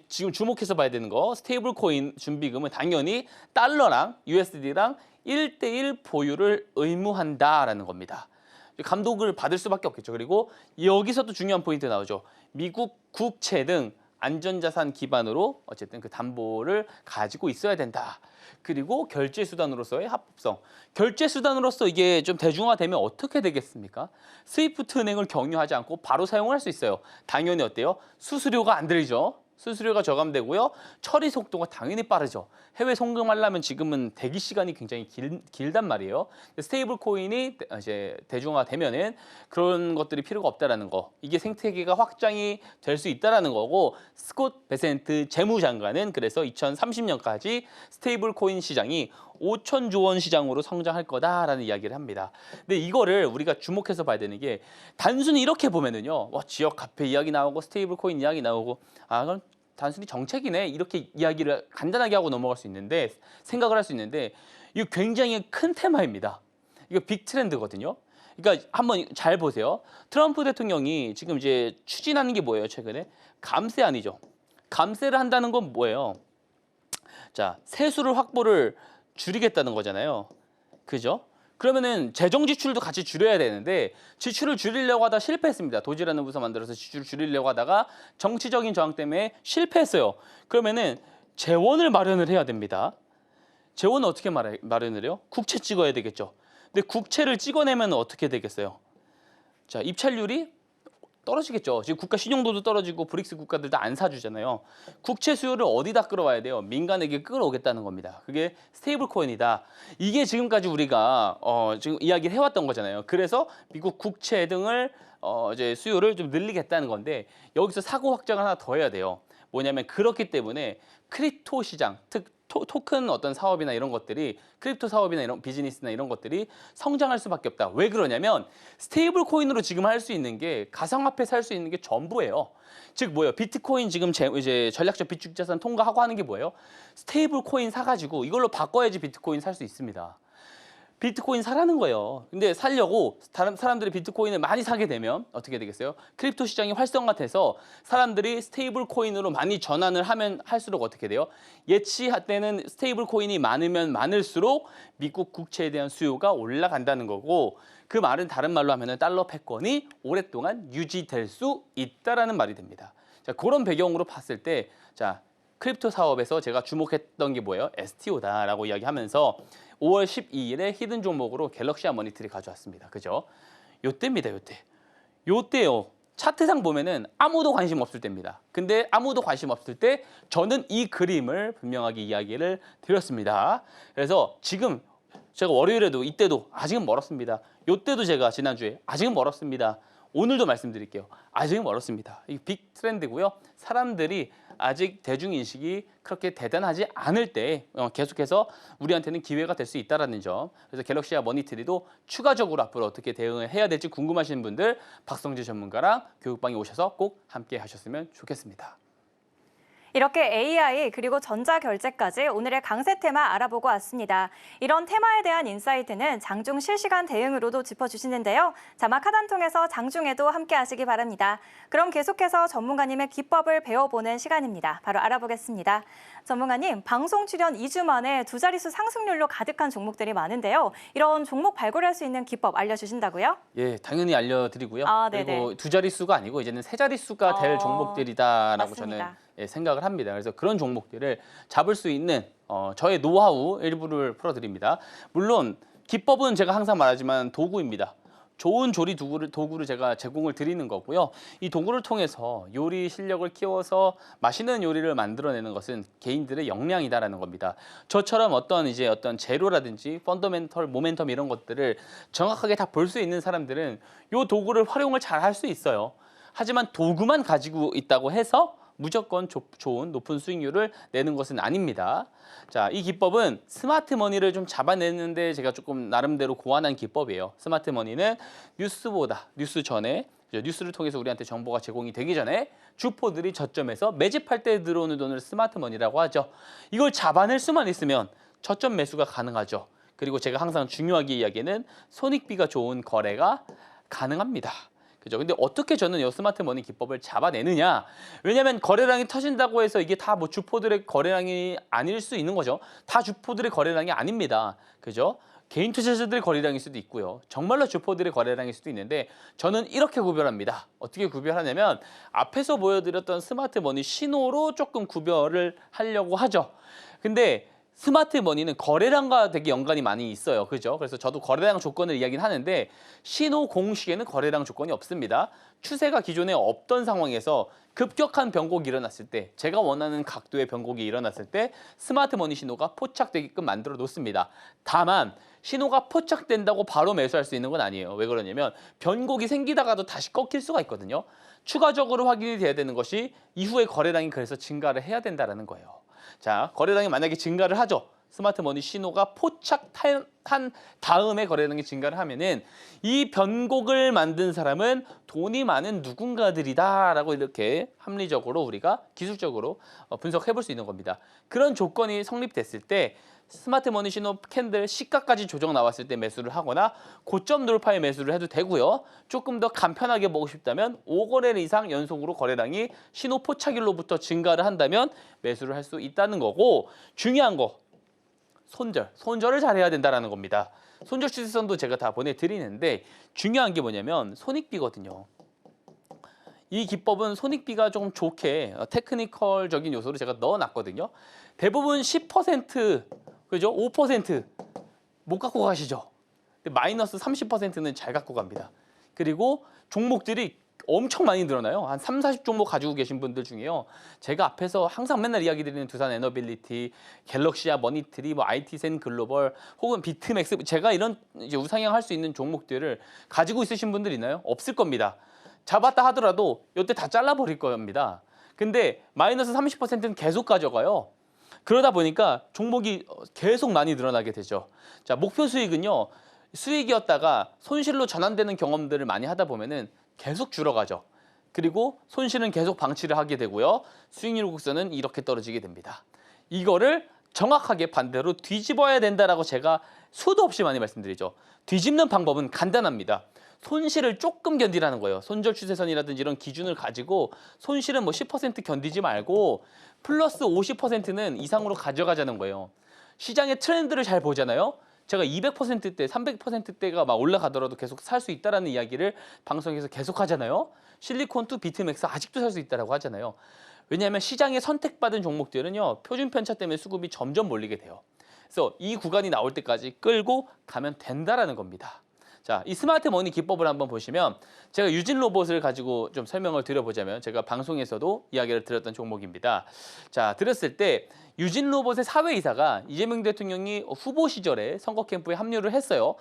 지금 주목해서 봐야 되는 거 스테이블 코인 준비금은 당연히 달러랑 USD랑 1대1 보유를 의무한다라는 겁니다. 감독을 받을 수밖에 없겠죠. 그리고 여기서 또 중요한 포인트 나오죠. 미국 국채 등 안전자산 기반으로 어쨌든 그 담보를 가지고 있어야 된다. 그리고 결제수단으로서의 합법성. 결제수단으로서 이게 좀 대중화되면 어떻게 되겠습니까? 스위프트 은행을 경유하지 않고 바로 사용할 수 있어요. 당연히 어때요? 수수료가 안 들죠. 수수료가 저감되고요. 처리 속도가 당연히 빠르죠. 해외 송금하려면 지금은 대기 시간이 굉장히 길단 말이에요. 스테이블 코인이 이제 대중화되면은 그런 것들이 필요가 없다라는 거. 이게 생태계가 확장이 될 수 있다라는 거고 스콧 베센트 재무장관은 그래서 2030년까지 스테이블 코인 시장이 5천조 원 시장으로 성장할 거다라는 이야기를 합니다. 근데 이거를 우리가 주목해서 봐야 되는 게 단순히 이렇게 보면은요. 지역 화폐 이야기 나오고 스테이블 코인 이야기 나오고 그럼 단순히 정책이네 이렇게 이야기를 간단하게 하고 넘어갈 수 있는데 생각을 할 수 있는데 이거 굉장히 큰 테마입니다. 이거 빅 트렌드거든요. 그러니까 한번 잘 보세요. 트럼프 대통령이 지금 이제 추진하는 게 뭐예요? 최근에 감세안이죠. 감세를 한다는 건 뭐예요? 자, 세수를 확보를 줄이겠다는 거잖아요. 그죠? 그러면은 재정 지출도 같이 줄여야 되는데 지출을 줄이려고 하다 실패했습니다. 도지라는 부서 만들어서 지출을 줄이려고 하다가 정치적인 저항 때문에 실패했어요. 그러면은 재원을 마련을 해야 됩니다. 재원은 어떻게 마련을 해요? 국채 찍어야 되겠죠. 근데 국채를 찍어내면 어떻게 되겠어요? 자, 입찰률이 떨어지겠죠. 지금 국가 신용도도 떨어지고 브릭스 국가들도 안 사주잖아요. 국채 수요를 어디다 끌어와야 돼요? 민간에게 끌어오겠다는 겁니다. 그게 스테이블 코인이다. 이게 지금까지 우리가 지금 이야기를 해왔던 거잖아요. 그래서 미국 국채 등을 이제 수요를 좀 늘리겠다는 건데 여기서 사고 확장을 하나 더 해야 돼요. 뭐냐면 그렇기 때문에 크립토 시장, 토큰 어떤 사업이나 이런 것들이 크립토 사업이나 이런 비즈니스나 이런 것들이 성장할 수밖에 없다. 왜 그러냐면 스테이블 코인으로 지금 할 수 있는 게 가상화폐 살 수 있는 게 전부예요. 즉 뭐예요? 비트코인 지금 이제 전략적 비축 자산 통과하고 하는 게 뭐예요? 스테이블 코인 사가지고 이걸로 바꿔야지 비트코인 살 수 있습니다. 비트코인 사라는 거예요. 근데 살려고 다른 사람들이 비트코인을 많이 사게 되면 어떻게 되겠어요? 크립토 시장이 활성화돼서 사람들이 스테이블 코인으로 많이 전환을 하면 할수록 어떻게 돼요? 예치할 때는 스테이블 코인이 많으면 많을수록 미국 국채에 대한 수요가 올라간다는 거고 그 말은 다른 말로 하면은 달러 패권이 오랫동안 유지될 수 있다라는 말이 됩니다. 자, 그런 배경으로 봤을 때 자, 크립토 사업에서 제가 주목했던 게 뭐예요? STO다라고 이야기하면서 5월 12일에 히든 종목으로 갤럭시아 머니터리 가져왔습니다. 그죠? 요때입니다, 요때. 요때요. 차트상 보면은 아무도 관심 없을 때입니다. 근데 아무도 관심 없을 때 저는 이 그림을 분명하게 이야기를 드렸습니다. 그래서 지금 제가 월요일에도 이때도 아직은 멀었습니다. 요때도 제가 지난주에 아직은 멀었습니다. 오늘도 말씀드릴게요. 아직은 멀었습니다. 이 빅 트렌드고요. 사람들이 아직 대중인식이 그렇게 대단하지 않을 때 계속해서 우리한테는 기회가 될 수 있다는 점. 그래서 갤럭시아 머니터리도 추가적으로 앞으로 어떻게 대응을 해야 될지 궁금하신 분들 박성재 전문가랑 교육방에 오셔서 꼭 함께 하셨으면 좋겠습니다. 이렇게 AI 그리고 전자결제까지 오늘의 강세 테마 알아보고 왔습니다. 이런 테마에 대한 인사이트는 장중 실시간 대응으로도 짚어주시는데요. 자막 하단 통해서 장중에도 함께 하시기 바랍니다. 그럼 계속해서 전문가님의 기법을 배워보는 시간입니다. 바로 알아보겠습니다. 전문가님, 방송 출연 2주 만에 두 자릿수 상승률로 가득한 종목들이 많은데요. 이런 종목 발굴할 수 있는 기법 알려주신다고요? 예, 당연히 알려드리고요. 네네. 그리고 두 자릿수가 아니고 이제는 세 자릿수가 될 종목들이다라고 맞습니다. 저는 생각을 합니다. 그래서 그런 종목들을 잡을 수 있는 저의 노하우 일부를 풀어드립니다. 물론 기법은 제가 항상 말하지만 도구입니다. 좋은 조리 도구를 제가 제공을 드리는 거고요. 이 도구를 통해서 요리 실력을 키워서 맛있는 요리를 만들어내는 것은 개인들의 역량이다라는 겁니다. 저처럼 어떤 재료라든지 펀더멘털, 모멘텀 이런 것들을 정확하게 다 볼 수 있는 사람들은 요 도구를 활용을 잘 할 수 있어요. 하지만 도구만 가지고 있다고 해서 무조건 좋은 높은 수익률을 내는 것은 아닙니다. 자, 이 기법은 스마트 머니를 좀 잡아내는데 제가 조금 나름대로 고안한 기법이에요. 스마트 머니는 뉴스 전에 뉴스를 통해서 우리한테 정보가 제공이 되기 전에 주포들이 저점에서 매집할 때 들어오는 돈을 스마트 머니라고 하죠. 이걸 잡아낼 수만 있으면 저점 매수가 가능하죠. 그리고 제가 항상 중요하게 이야기하는 손익비가 좋은 거래가 가능합니다. 그죠? 근데 어떻게 저는 이 스마트 머니 기법을 잡아내느냐? 왜냐하면 거래량이 터진다고 해서 이게 다 뭐 주포들의 거래량이 아닐 수 있는 거죠. 다 주포들의 거래량이 아닙니다. 그죠? 개인 투자자들의 거래량일 수도 있고요. 정말로 주포들의 거래량일 수도 있는데 저는 이렇게 구별합니다. 어떻게 구별하냐면 앞에서 보여드렸던 스마트 머니 신호로 조금 구별을 하려고 하죠. 근데 스마트 머니는 거래량과 되게 연관이 많이 있어요. 그죠? 그래서 저도 거래량 조건을 이야기는 하는데 신호 공식에는 거래량 조건이 없습니다. 추세가 기존에 없던 상황에서 급격한 변곡이 일어났을 때 제가 원하는 각도의 변곡이 일어났을 때 스마트 머니 신호가 포착되게끔 만들어 놓습니다. 다만 신호가 포착된다고 바로 매수할 수 있는 건 아니에요. 왜 그러냐면 변곡이 생기다가도 다시 꺾일 수가 있거든요. 추가적으로 확인이 돼야 되는 것이 이후에 거래량이 그래서 증가를 해야 된다는 거예요. 자, 거래량이 만약에 증가를 하죠. 스마트 머니 신호가 포착한 다음에 거래량이 증가를 하면은 이 변곡을 만든 사람은 돈이 많은 누군가들이다라고 이렇게 합리적으로 우리가 기술적으로 분석해 볼 수 있는 겁니다. 그런 조건이 성립됐을 때 스마트 머니 신호 캔들 시가까지 조정 나왔을 때 매수를 하거나 고점 돌파에 매수를 해도 되고요. 조금 더 간편하게 보고 싶다면 5거래 이상 연속으로 거래량이 신호 포착일로부터 증가를 한다면 매수를 할 수 있다는 거고 중요한 거 손절을 잘해야 된다는 겁니다. 손절 추세선도 제가 다 보내드리는데 중요한 게 뭐냐면 손익비거든요. 이 기법은 손익비가 조금 좋게 테크니컬적인 요소를 제가 넣어놨거든요. 대부분 10%, 그죠? 5% 못 갖고 가시죠. 근데 마이너스 30%는 잘 갖고 갑니다. 그리고 종목들이 엄청 많이 늘어나요. 한 3, 40종목 가지고 계신 분들 중에요. 제가 앞에서 항상 맨날 이야기 드리는 두산 에너빌리티, 갤럭시아, 머니트리, 뭐 IT센 글로벌 혹은 비트맥스 제가 이런 이제 우상향 할 수 있는 종목들을 가지고 있으신 분들 있나요? 없을 겁니다. 잡았다 하더라도 이때 다 잘라버릴 겁니다. 근데 마이너스 30%는 계속 가져가요. 그러다 보니까 종목이 계속 많이 늘어나게 되죠. 자, 목표 수익은요. 수익이었다가 손실로 전환되는 경험들을 많이 하다 보면은 계속 줄어가죠. 그리고 손실은 계속 방치를 하게 되고요. 수익률 곡선은 이렇게 떨어지게 됩니다. 이거를 정확하게 반대로 뒤집어야 된다라고 제가 수도 없이 많이 말씀드리죠. 뒤집는 방법은 간단합니다. 손실을 조금 견디라는 거예요. 손절 추세선이라든지 이런 기준을 가지고 손실은 뭐 10% 견디지 말고 플러스 50%는 이상으로 가져가자는 거예요. 시장의 트렌드를 잘 보잖아요. 제가 200%대, 300%대가 막 올라가더라도 계속 살 수 있다라는 이야기를 방송에서 계속 하잖아요. 실리콘2 비트맥스 아직도 살 수 있다라고 하잖아요. 왜냐하면 시장에 선택받은 종목들은요. 표준 편차 때문에 수급이 점점 몰리게 돼요. 그래서 이 구간이 나올 때까지 끌고 가면 된다라는 겁니다. 자, 이 스마트 머니 기법을 한번 보시면 제가 유진 로봇을 가지고 좀 설명을 드려보자면 제가 방송에서도 이야기를 드렸던 종목입니다. 자, 드렸을 때 유진 로봇의 사회이사가 이재명 대통령이 후보 시절에 선거 캠프에 합류를 했어요.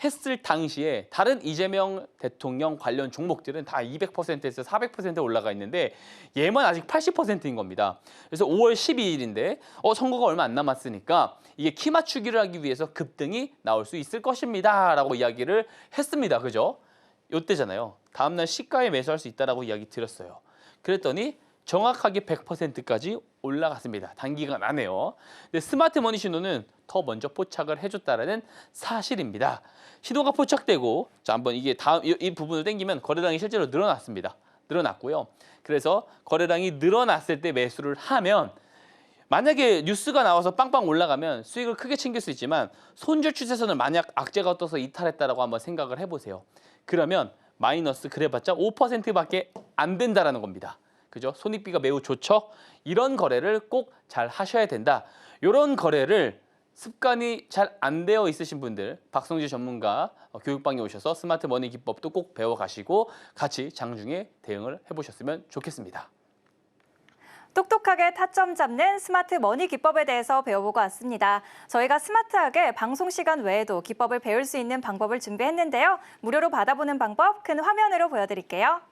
했을 당시에 다른 이재명 대통령 관련 종목들은 다 200%에서 400% 올라가 있는데 얘만 아직 80%인 겁니다. 그래서 5월 12일인데 선거가 얼마 안 남았으니까 이게 키 맞추기를 하기 위해서 급등이 나올 수 있을 것입니다. 라고 이야기를 했습니다. 그죠? 요때잖아요. 다음날 시가에 매수할 수 있다라고 이야기 드렸어요. 그랬더니 정확하게 100%까지 올라갔습니다. 단기간 안에요. 근데 스마트 머니 신호는 더 먼저 포착을 해줬다라는 사실입니다. 신호가 포착되고 자 한번 이게 다음 이 부분을 당기면 거래량이 실제로 늘어났습니다. 늘어났고요. 그래서 거래량이 늘어났을 때 매수를 하면 만약에 뉴스가 나와서 빵빵 올라가면 수익을 크게 챙길 수 있지만 손절 추세선을 만약 악재가 떠서 이탈했다라고 한번 생각을 해보세요. 그러면 마이너스 그래봤자 5%밖에 안 된다라는 겁니다. 그죠? 손익비가 매우 좋죠? 이런 거래를 꼭 잘 하셔야 된다. 이런 거래를 습관이 잘 안 되어 있으신 분들 박성재 전문가 교육방에 오셔서 스마트 머니 기법도 꼭 배워가시고 같이 장중에 대응을 해보셨으면 좋겠습니다. 똑똑하게 타점 잡는 스마트 머니 기법에 대해서 배워보고 왔습니다. 저희가 스마트하게 방송 시간 외에도 기법을 배울 수 있는 방법을 준비했는데요. 무료로 받아보는 방법 큰 화면으로 보여드릴게요.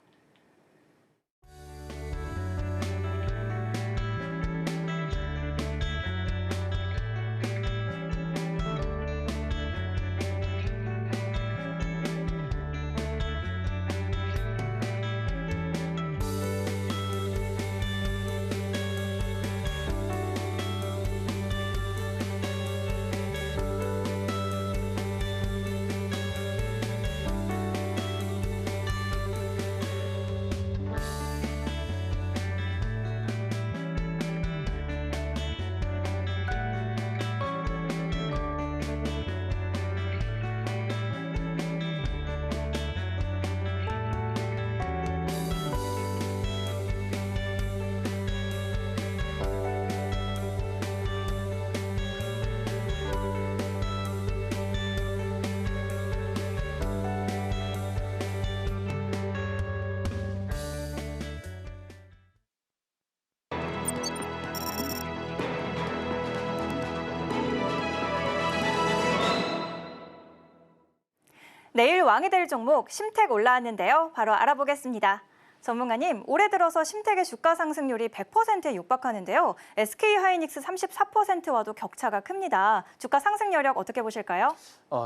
내일 왕이 될 종목 심택 올라왔는데요. 바로 알아보겠습니다. 전문가님, 올해 들어서 심택의 주가 상승률이 100%에 육박하는데요. SK하이닉스 34%와도 격차가 큽니다. 주가 상승 여력 어떻게 보실까요?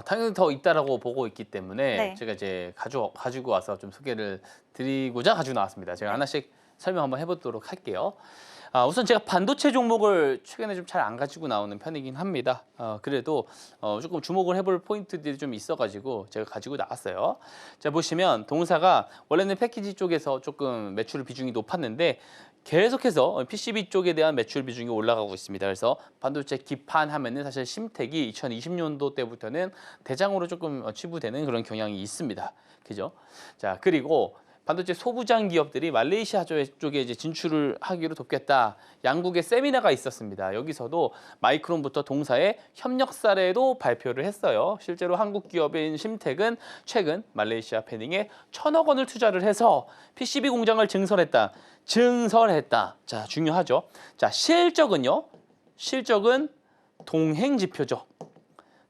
당연히 더 있다라고 보고 있기 때문에 네. 제가 이제 가지고 와서 좀 소개를 드리고자 가지고 나왔습니다. 제가 하나씩 설명 한번 해보도록 할게요. 우선 제가 반도체 종목을 최근에 좀 잘 안 가지고 나오는 편이긴 합니다. 그래도 조금 주목을 해볼 포인트들이 좀 있어가지고 제가 가지고 나왔어요. 자, 보시면 동사가 원래는 패키지 쪽에서 조금 매출 비중이 높았는데 계속해서 PCB 쪽에 대한 매출 비중이 올라가고 있습니다. 그래서 반도체 기판 하면은 사실 심택이 2020년도 때부터는 대장으로 조금 치부되는 그런 경향이 있습니다. 그죠? 자, 그리고 반도체 소부장 기업들이 말레이시아 쪽에 이제 진출을 하기로 돕겠다. 양국의 세미나가 있었습니다. 여기서도 마이크론부터 동사의 협력 사례도 발표를 했어요. 실제로 한국 기업인 심택은 최근 말레이시아 패닝에 1,000억 원을 투자를 해서 PCB 공장을 증설했다. 자, 중요하죠. 자, 실적은요. 실적은 동행지표죠.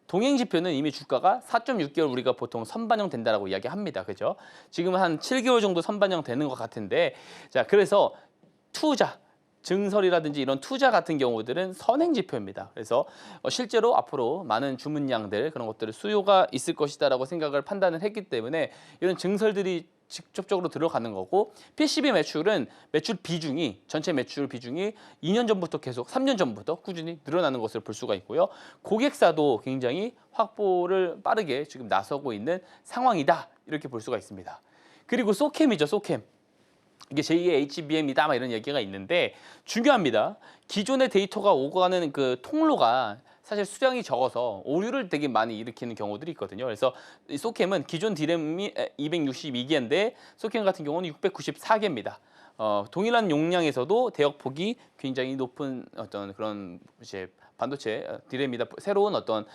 동행지표는 이미 주가가 4.6개월 우리가 보통 선반영 된다라고 이야기합니다. 그죠? 지금은 한 7개월 정도 선반영 되는 것 같은데, 자, 그래서 투자, 증설이라든지 이런 투자 같은 경우들은 선행지표입니다. 그래서 실제로 앞으로 많은 주문량들 그런 것들을 수요가 있을 것이다라고 생각을 판단을 했기 때문에 이런 증설들이 직접적으로 들어가는 거고, PCB 매출은 전체 매출 비중이 2년 전부터 계속 3년 전부터 꾸준히 늘어나는 것을 볼 수가 있고요. 고객사도 굉장히 확보를 빠르게 지금 나서고 있는 상황이다. 이렇게 볼 수가 있습니다. 그리고 소캠이죠, 소캠. 이게 제2의 HBM이다 막 이런 얘기가 있는데 중요합니다. 기존의 데이터가 오고 가는 그 통로가 사실 수량이 적어서 오류를 되게 많이 일으키는 경우들이 있거든요. 그래서 이 소캠은 기존 디램이 262개인데 소캠 같은 경우는 694개입니다. 동일한 용량에서도 대역폭이 굉장히 높은 어떤 그런 이제 반도체 디램이다, 새로운 어떤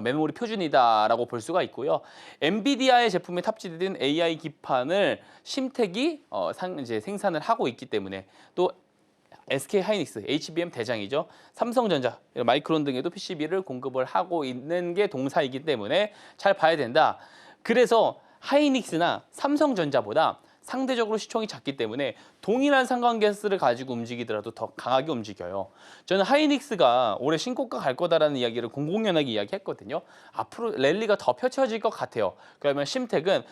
메모리 표준이다라고 볼 수가 있고요. 엔비디아의 제품에 탑재된 AI 기판을 심택이 이제 생산을 하고 있기 때문에 또 SK 하이닉스, HBM 대장이죠. 삼성전자, 마이크론 등에도 PCB를 공급을 하고 있는 게 동사이기 때문에 잘 봐야 된다. 그래서 하이닉스나 삼성전자보다 상대적으로 시총이 작기 때문에 동일한 상관계수를 가지고 움직이더라도 더 강하게 움직여요. 저는 하이닉스가 올해 신고가 갈 거다라는 이야기를 공공연하게 이야기했거든요. 앞으로 랠리가 더 펼쳐질 것 같아요. 그러면 심택은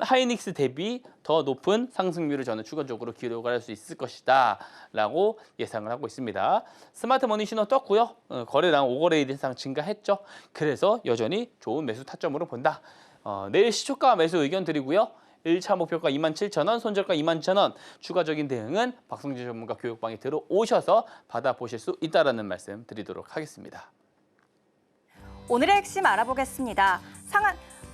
하이닉스 대비 더 높은 상승률을 저는 추가적으로 기록을 할 수 있을 것이다 라고 예상을 하고 있습니다. 스마트 머니 신호 떴고요. 거래량 5거래 이상 증가했죠. 그래서 여전히 좋은 매수 타점으로 본다. 내일 시초가 매수 의견 드리고요. 1차 목표가 27,000원, 손절가 21,000원. 추가적인 대응은 박성재 전문가 교육방에 들어오셔서 받아보실 수 있다는 말씀 드리도록 하겠습니다. 오늘의 핵심 알아보겠습니다.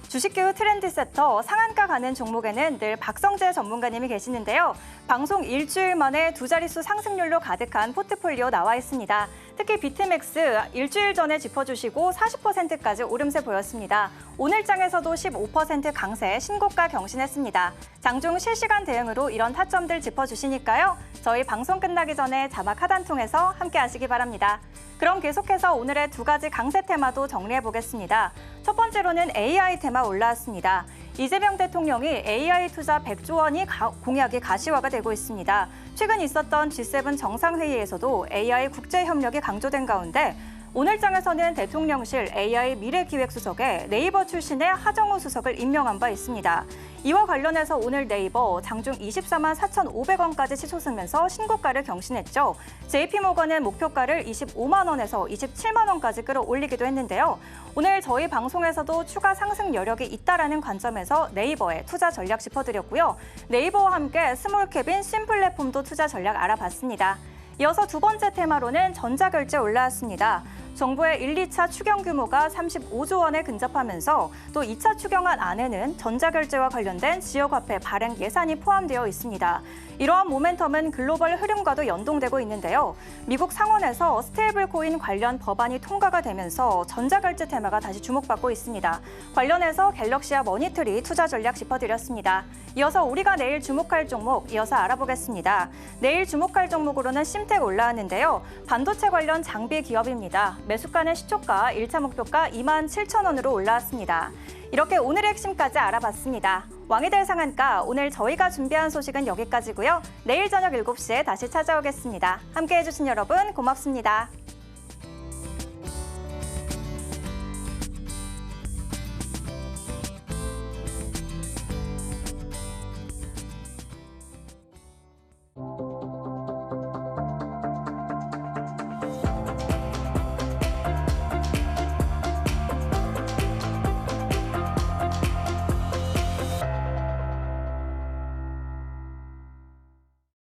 주식기후 트렌드세터 상한가 가는 종목에는 늘 박성재 전문가님이 계시는데요. 방송 일주일 만에 두 자릿수 상승률로 가득한 포트폴리오 나와 있습니다. 특히 비트맥스 일주일 전에 짚어주시고 40%까지 오름세 보였습니다. 오늘장에서도 15% 강세 신고가 경신했습니다. 장중 실시간 대응으로 이런 타점들 짚어주시니까요. 저희 방송 끝나기 전에 자막 하단 통해서 함께 하시기 바랍니다. 그럼 계속해서 오늘의 두 가지 강세 테마도 정리해 보겠습니다. 첫 번째로는 AI 테마 올라왔습니다. 이재명 대통령이 AI 투자 100조 원이 공약이 가시화가 되고 있습니다. 최근 있었던 G7 정상회의에서도 AI 국제협력이 강조된 가운데 오늘장에서는 대통령실 AI 미래기획수석에 네이버 출신의 하정우 수석을 임명한 바 있습니다. 이와 관련해서 오늘 네이버 장중 24만 4,500원까지 치솟으면서 신고가를 경신했죠. JP모건은 목표가를 25만 원에서 27만 원까지 끌어올리기도 했는데요. 오늘 저희 방송에서도 추가 상승 여력이 있다라는 관점에서 네이버에 투자 전략 짚어드렸고요. 네이버와 함께 스몰캡인 신플랫폼도 투자 전략 알아봤습니다. 이어서 두 번째 테마로는 전자결제 올라왔습니다. 정부의 1, 2차 추경 규모가 35조 원에 근접하면서 또 2차 추경안 안에는 전자결제와 관련된 지역화폐 발행 예산이 포함되어 있습니다. 이러한 모멘텀은 글로벌 흐름과도 연동되고 있는데요. 미국 상원에서 스테이블 코인 관련 법안이 통과가 되면서 전자결제 테마가 다시 주목받고 있습니다. 관련해서 갤럭시와 머니트리 투자 전략 짚어드렸습니다. 이어서 우리가 내일 주목할 종목 이어서 알아보겠습니다. 내일 주목할 종목으로는 심택 올라왔는데요. 반도체 관련 장비 기업입니다. 매수가는 시초가 1차 목표가 27,000원으로 올라왔습니다. 이렇게 오늘의 핵심까지 알아봤습니다. 왕이될 상한가, 오늘 저희가 준비한 소식은 여기까지고요. 내일 저녁 7시에 다시 찾아오겠습니다. 함께해 주신 여러분 고맙습니다.